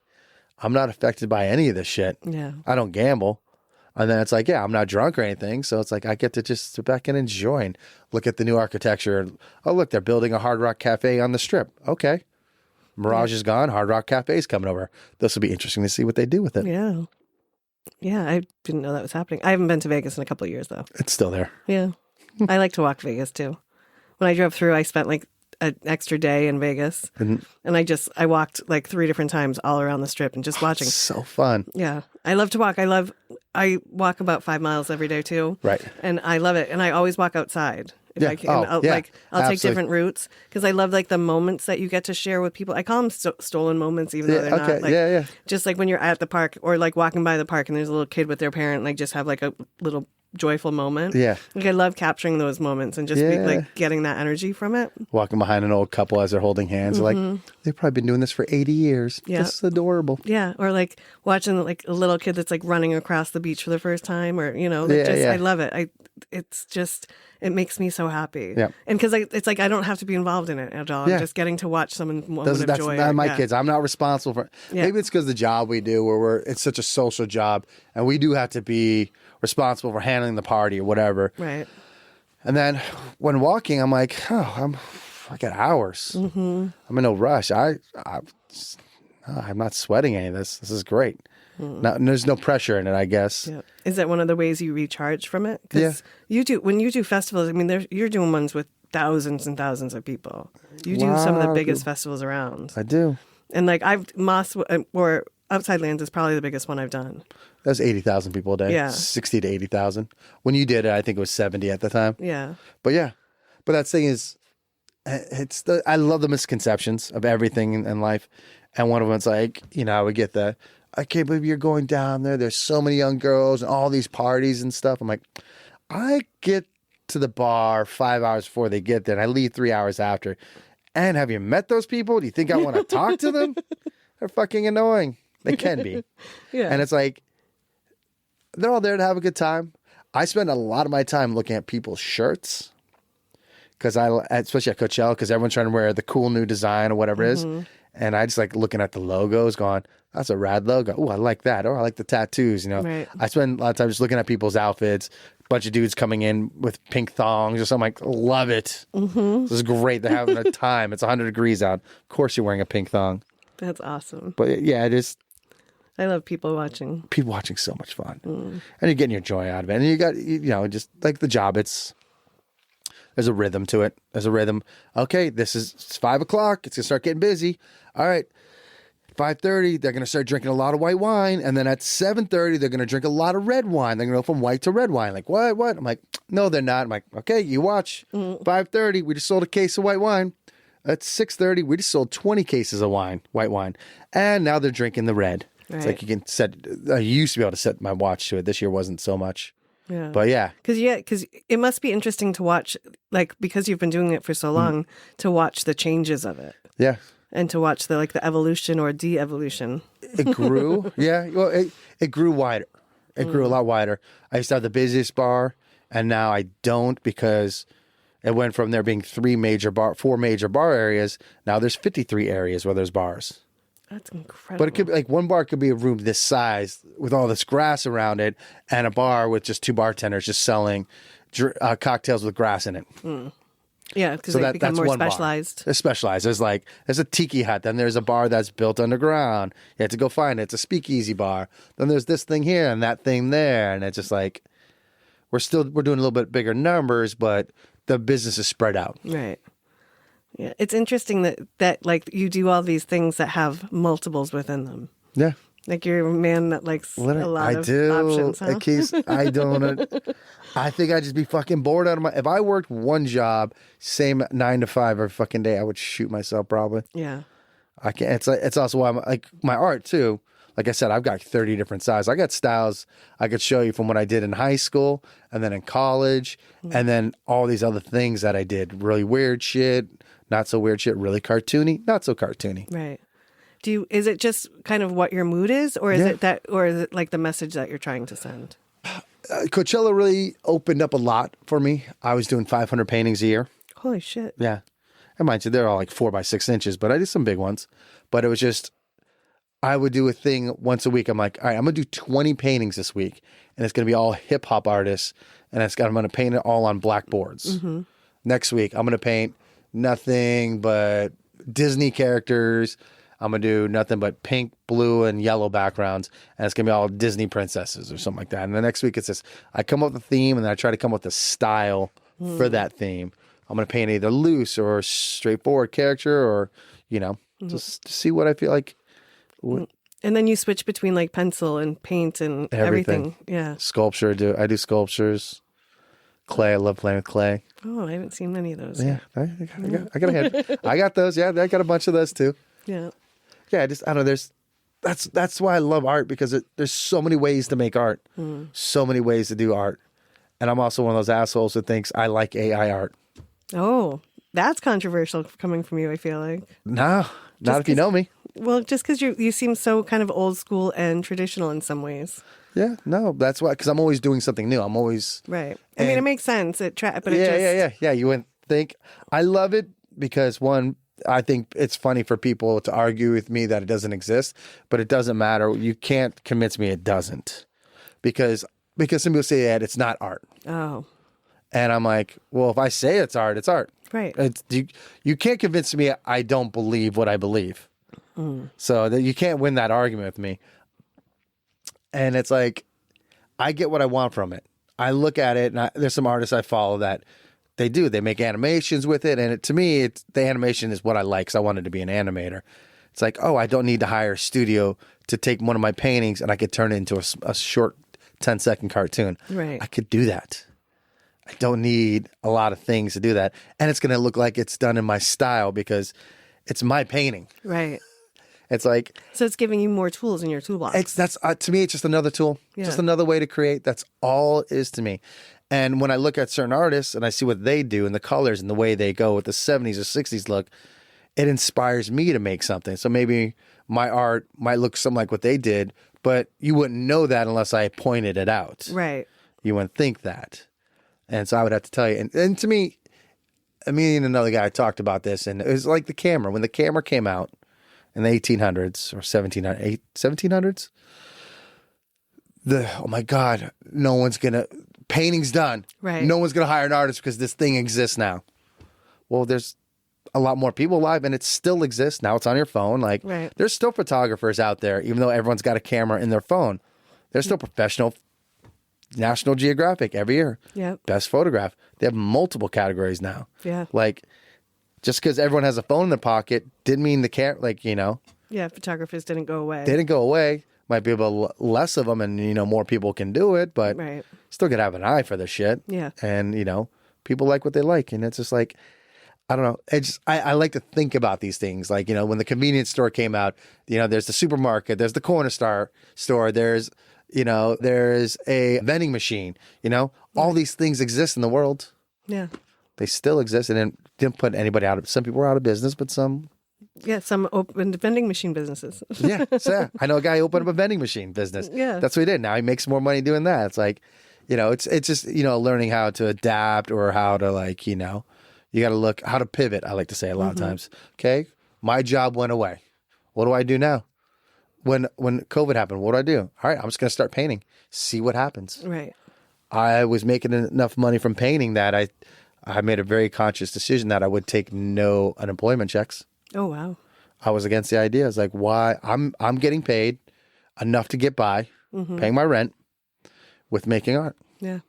I'm not affected by any of this shit. Yeah. I don't gamble. And then it's like, yeah, I'm not drunk or anything. So it's like, I get to just sit back and enjoy and look at the new architecture. Oh, look, they're building a Hard Rock Cafe on the Strip. Okay. Mirage is gone. Hard Rock Cafe is coming over. This will be interesting to see what they do with it. Yeah. Yeah, I didn't know that was happening. I haven't been to Vegas in a couple of years, though. It's still there. Yeah. I like to walk Vegas, too. When I drove through, I spent like an extra day in Vegas. And I walked like 3 different times all around the Strip and just watching. It's so fun. Yeah. I love to walk. I walk about 5 miles every day too. Right. And I love it. And I always walk outside. If I can. I'll take different routes because I love like the moments that you get to share with people. I call them stolen moments, even though they're not. Like, just like when you're at the park or like walking by the park and there's a little kid with their parent, like just have like a little joyful moment. Yeah. Like I love capturing those moments and just be, like getting that energy from it. Walking behind an old couple as they're holding hands. Like they've probably been doing this for 80 years. Yeah. This is adorable. Yeah. Or like watching like a little kid that's like running across the beach for the first time or, you know, I love it. It makes me so happy. Yeah. And because it's like I don't have to be involved in it at all. I'm just getting to watch someone's moment of joy. That's my kids. I'm not responsible for it. Yeah. Maybe it's because the job we do where it's such a social job and we do have to be responsible for handling the party or whatever. Right. And then when walking, I'm like, I got hours. I'm in no rush. I'm not sweating any of this. This is great. There's no pressure in it, I guess. Yeah. Is that one of the ways you recharge from it? Because when you do festivals, I mean, you're doing ones with thousands and thousands of people. You do some of the biggest festivals around. I do. And like or Outside Lands is probably the biggest one I've done. That was 80,000 people a day. Yeah. 60 to 80,000. When you did it, I think it was 70 at the time. Yeah. But that thing is, I love the misconceptions of everything in life. And one of them is like, I would get I can't believe you're going down there. There's so many young girls and all these parties and stuff. I'm like, I get to the bar 5 hours before they get there, and I leave 3 hours after. And have you met those people? Do you think I want to talk to them? They're fucking annoying. They can be. Yeah. And it's like, they're all there to have a good time. I spend a lot of my time looking at people's shirts. Because especially at Coachella, because everyone's trying to wear the cool new design or whatever it is. And I just like looking at the logos going, that's a rad logo. Oh, I like that. Oh, I like the tattoos, you know. Right. I spend a lot of time just looking at people's outfits. Bunch of dudes coming in with pink thongs or something. Like, love it. This is great. They're having a time. It's 100 degrees out. Of course you're wearing a pink thong. That's awesome. But yeah, it is. I love people watching. People watching so much fun. And you're getting your joy out of it. And you got, you know, just like the job, there's a rhythm to it. There's a rhythm. Okay, it's 5 o'clock. It's going to start getting busy. All right. 5:30, they're going to start drinking a lot of white wine. And then at 7:30, they're going to drink a lot of red wine. They're going to go from white to red wine. Like, what? I'm like, no, they're not. I'm like, okay, you watch. 5:30, we just sold a case of white wine. At 6:30, we just sold 20 cases of white wine. And now they're drinking the red. Right. It's like you can set, I used to be able to set my watch to it. This year wasn't so much. Yeah. But yeah. Because it must be interesting to watch, like, because you've been doing it for so long, to watch the changes of it. Yeah. And to watch the evolution or de-evolution. It grew. Yeah. Well, it grew wider. It grew a lot wider. I used to have the busiest bar, and now I don't because it went from there being 4 major bar areas. Now there's 53 areas where there's bars. That's incredible. But it could be like one bar could be a room this size with all this grass around it, and a bar with just 2 bartenders just selling cocktails with grass in it. Yeah, because they become more specialized. It's specialized. There's a tiki hut. Then there's a bar that's built underground. You have to go find it. It's a speakeasy bar. Then there's this thing here and that thing there. And it's just like, we're doing a little bit bigger numbers, but the business is spread out. Right. Yeah. It's interesting that like you do all these things that have multiples within them. Yeah. Like you're a man that likes a lot of options, huh? In case I don't. I think I'd just be fucking bored out of if I worked one job, same 9 to 5 every fucking day, I would shoot myself probably. Yeah. I can't. It's also why I'm like my art too. Like I said, I've got 30 different styles. I got styles I could show you from what I did in high school and then in college and then all these other things that I did. Really weird shit, not so weird shit, really cartoony, not so cartoony. Right. Is it just kind of what your mood is, or is it like the message that you're trying to send? Coachella really opened up a lot for me. I was doing 500 paintings a year. Holy shit. Yeah. And mind you, they're all like 4 by 6 inches, but I did some big ones. But it was just, I would do a thing once a week. I'm like, all right, I'm going to do 20 paintings this week. And it's going to be all hip hop artists. And I'm going to paint it all on blackboards. Next week, I'm going to paint nothing but Disney characters. I'm going to do nothing but pink, blue, and yellow backgrounds. And it's going to be all Disney princesses or something like that. And the next week, it's this, I come up with a theme and then I try to come up with a style for that theme. I'm going to paint either loose or straightforward character or, just to see what I feel like. And then you switch between like pencil and paint and everything. Yeah. Sculpture, I do sculptures. Clay, I love playing with clay. Oh, I haven't seen many of those. Yeah, I got a head. I got those. Yeah, I got a bunch of those too. Yeah. Yeah, I don't know. That's why I love art because there's so many ways to make art, so many ways to do art, and I'm also one of those assholes who thinks I like AI art. Oh, that's controversial coming from you. I feel like No, not if you know me. Well, just because you seem so kind of old school and traditional in some ways. Yeah, no, that's why. Because I'm always doing something new. I'm always right. I mean, it makes sense. Yeah. You wouldn't think. I love it because one. I think it's funny for people to argue with me that it doesn't exist, but it doesn't matter. You can't convince me it doesn't because some people say that it's not art. Oh. And I'm like, well, if I say it's art, it's art. Right. You can't convince me I don't believe what I believe. So that you can't win that argument with me. And it's like, I get what I want from it. I look at it and there's some artists I follow that they make animations with it. And to me, the animation is what I like because I wanted to be an animator. It's like, oh, I don't need to hire a studio to take one of my paintings and I could turn it into a short 10-second cartoon. Right. I could do that. I don't need a lot of things to do that. And it's going to look like it's done in my style because it's my painting. Right. It's like, So it's giving you more tools in your toolbox. that's to me, it's just another tool, just another way to create. That's all it is to me. And when I look at certain artists and I see what they do and the colors and the way they go with the 70s or 60s look, it inspires me to make something. So maybe my art might look something like what they did, but you wouldn't know that unless I pointed it out. Right. You wouldn't think that. And so I would have to tell you. And to me and another guy talked about this, and it was like the camera. When the camera came out in the 1800s or 1700s, oh my God, no one's going to, painting's done. Right. No one's going to hire an artist because this thing exists now. Well, there's a lot more people alive, and it still exists. Now it's on your phone. Like, there's still photographers out there, even though everyone's got a camera in their phone. There's still professional National Geographic every year. Yep. Best photograph. They have multiple categories now. Yeah. Like, just because everyone has a phone in their pocket didn't mean the camera, like, you know. Yeah, photographers didn't go away. They didn't go away. Might be able less of them, and, you know, more people can do it, but still got to have an eye for this shit. Yeah. And, you know, people like what they like. And it's just like, I don't know. I like to think about these things. Like, you know, when the convenience store came out, you know, there's the supermarket, there's the corner store, there's, you know, there's a vending machine, you know, all these things exist in the world. Yeah. They still exist, and it didn't put anybody out of, some people were out of business, but some. Yeah, some opened vending machine businesses. Yeah. I know a guy who opened up a vending machine business. Yeah. That's what he did. Now he makes more money doing that. It's like, you know, it's just, you know, learning how to adapt, or how to, like, you know, you got to look how to pivot. I like to say a lot of times. Okay. My job went away. What do I do now? When COVID happened, what do I do? All right, I'm just going to start painting, see what happens. Right. I was making enough money from painting that I made a very conscious decision that I would take no unemployment checks. Oh, wow. I was against the idea. It's like, why? I'm getting paid enough to get by, paying my rent with making art. Yeah.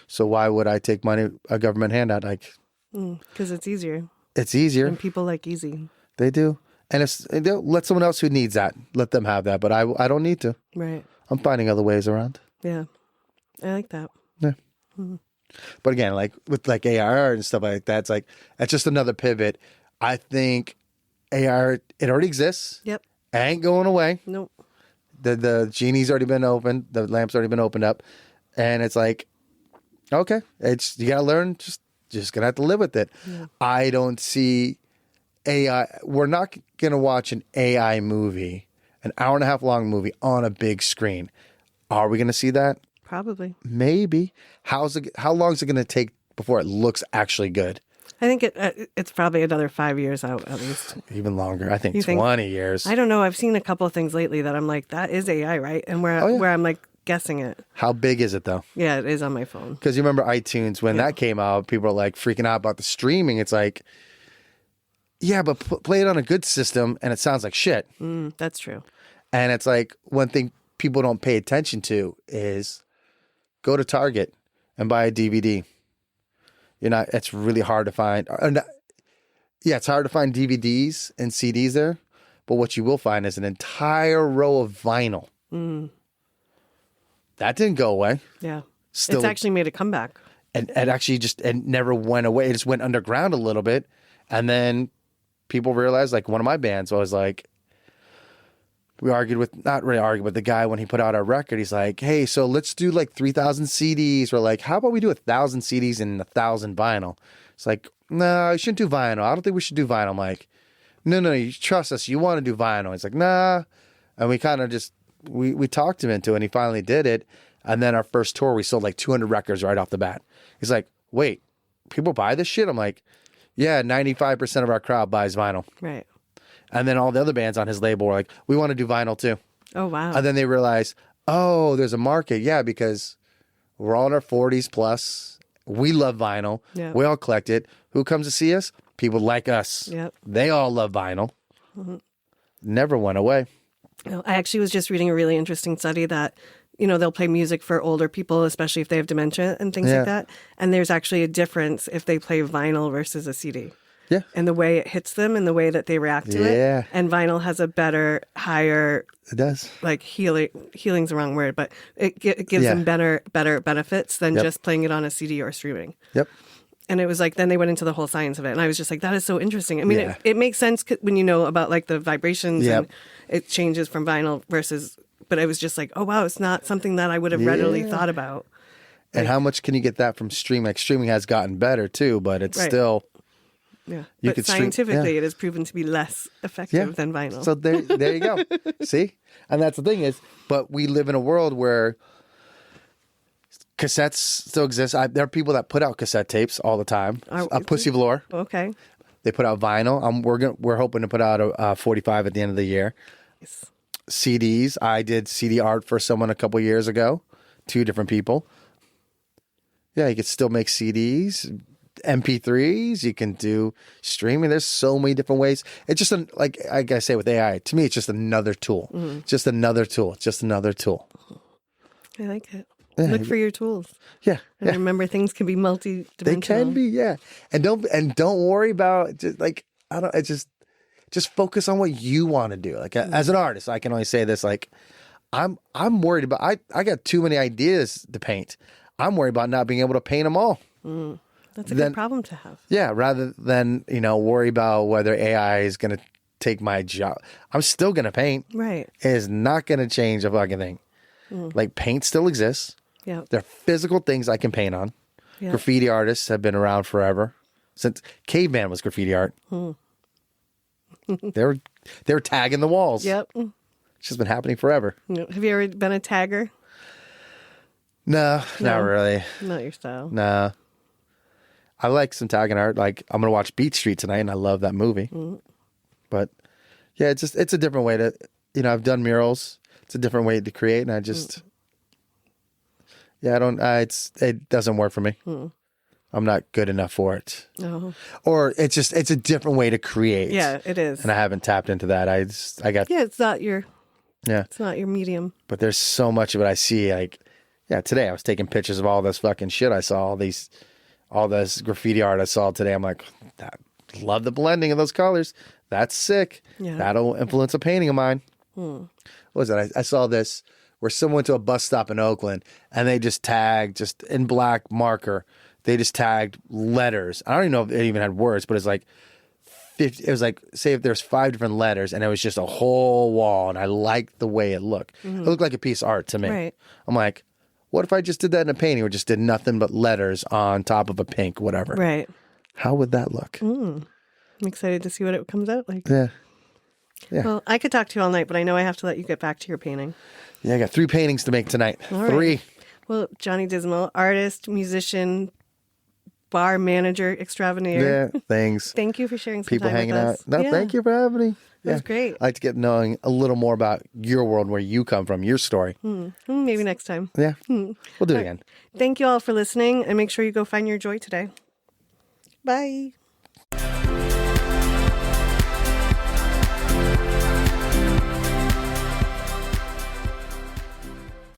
So why would I take money, a government handout? Like, because it's easier. It's easier. And people like easy. They do. And they'll let someone else who needs that, let them have that. But I don't need to. Right. I'm finding other ways around. Yeah. I like that. Yeah. But again, like with like AR and stuff like that, it's like, that's just another pivot. I think AR, it already exists. Yep. It ain't going away. Nope. The genie's already been opened. The lamp's already been opened up. And it's like, okay, it's, you got to learn, just going to have to live with it. Yeah. I don't see AI. We're not going to watch an AI movie, an hour and a half long movie on a big screen. Are we going to see that? Probably. Maybe. How long is it going to take before it looks actually good? I think it's probably another 5 years out at least. Even longer. I think 20 years. I don't know. I've seen a couple of things lately that I'm like, that is AI, right? And where I'm like guessing it. How big is it though? Yeah, it is on my phone. Because you remember iTunes, when that came out, people were like freaking out about the streaming. It's like, yeah, but play it on a good system and it sounds like shit. That's true. And it's like, one thing people don't pay attention to is go to Target and buy a DVD. It's really hard to find. Yeah, it's hard to find DVDs and CDs there. But what you will find is an entire row of vinyl. That didn't go away. Yeah. It's actually made a comeback. And it actually it never went away. It just went underground a little bit. And then people realized, like one of my bands was like, not really argued, but the guy, when he put out our record, he's like, hey, so let's do like 3,000 CDs. We're like, how about we do 1,000 CDs and 1,000 vinyl? It's like, no, you shouldn't do vinyl. I don't think we should do vinyl. I'm like, no, you trust us. You want to do vinyl. He's like, nah. And we kind of just, we talked him into it, and he finally did it. And then our first tour, we sold like 200 records right off the bat. He's like, wait, people buy this shit? I'm like, yeah, 95% of our crowd buys vinyl. Right. And then all the other bands on his label were like, we want to do vinyl too. Oh, wow. And then they realized, oh, there's a market. Yeah, because we're all in our 40s plus. We love vinyl. Yep. We all collect it. Who comes to see us? People like us. Yep. They all love vinyl. Never went away. I actually was just reading a really interesting study that, they'll play music for older people, especially if they have dementia and things like that. And there's actually a difference if they play vinyl versus a CD. Yeah. And the way it hits them and the way that they react to it. And vinyl has a better, higher... It does. Like healing's the wrong word, but it gives them better benefits than just playing it on a CD or streaming. Yep. And it was like, then they went into the whole science of it. And I was just like, that is so interesting. I mean, Yeah. it makes sense when you know about like the vibrations Yep. and it changes from vinyl versus, but I was just like, oh, wow, it's not something that I would have readily thought about. And how much can you get that from streaming? Like streaming has gotten better too, but it's still. Yeah. You But could scientifically, it has proven to be less effective than vinyl. So there you go. See? And that's the thing is, but we live in a world where cassettes still exist. There are people that put out cassette tapes all the time. Pussy Velour. Okay. They put out vinyl. We're hoping to put out a 45 at the end of the year. Nice. CDs. I did CD art for someone a couple years ago. 2 different people. Yeah, you could still make CDs, MP3s. You can do streaming. There's so many different ways. It's just like I gotta say with AI. To me, it's just another tool. Mm-hmm. Just another tool. It's just another tool. I like it. Look for your tools. Yeah. And remember, things can be multi-dimensional. They can be, yeah. And don't worry about just like just focus on what you want to do. Like as an artist, I can only say this. Like I'm worried about. I got too many ideas to paint. I'm worried about not being able to paint them all. That's a good problem to have. Yeah, rather than worry about whether AI is going to take my job. I'm still going to paint. Right. It is not going to change a fucking thing. Like paint still exists. Yeah. They're physical things I can paint on. Yeah. Graffiti artists have been around forever. Since caveman was graffiti art. They were tagging the walls. Yep. It's just been happening forever. Have you ever been a tagger? No, not really. Not your style. Nah. I like some tagging art. Like I'm gonna watch Beat Street tonight, and I love that movie. But yeah, it's a different way to. I've done murals. It's a different way to create, and I just. Yeah, I don't. It doesn't work for me. I'm not good enough for it. Oh. Or it's a different way to create. Yeah, it is. And I haven't tapped into that. Yeah, it's not your. Yeah. It's not your medium. But there's so much of it I see. Like, yeah, today I was taking pictures of all this fucking shit I saw. All this graffiti art I saw today. I'm like, love the blending of those colors. That's sick. Yeah. That'll influence a painting of mine. What was it? I saw this where someone went to a bus stop in Oakland and they just tagged, just in black marker, they just tagged letters. I don't even know if it even had words, but it's like 50, it was like, say if there's 5 different letters and it was just a whole wall, and I liked the way it looked. It looked like a piece of art to me. Right. I'm like, what if I just did that in a painting or just did nothing but letters on top of a pink, whatever? Right. How would that look? I'm excited to see what it comes out like. Yeah. Well, I could talk to you all night, but I know I have to let you get back to your painting. Yeah, I got 3 paintings to make tonight. All right. 3. Well, Johnny Dismal, artist, musician, bar manager extraordinaire. Yeah, thanks. Thank you for sharing some People time hanging with out. us. No, thank you for having me. It was great. I like to get knowing a little more about your world, where you come from, your story. Maybe next time. Yeah. We'll do it again. Thank you all for listening, and make sure you go find your joy today. Bye.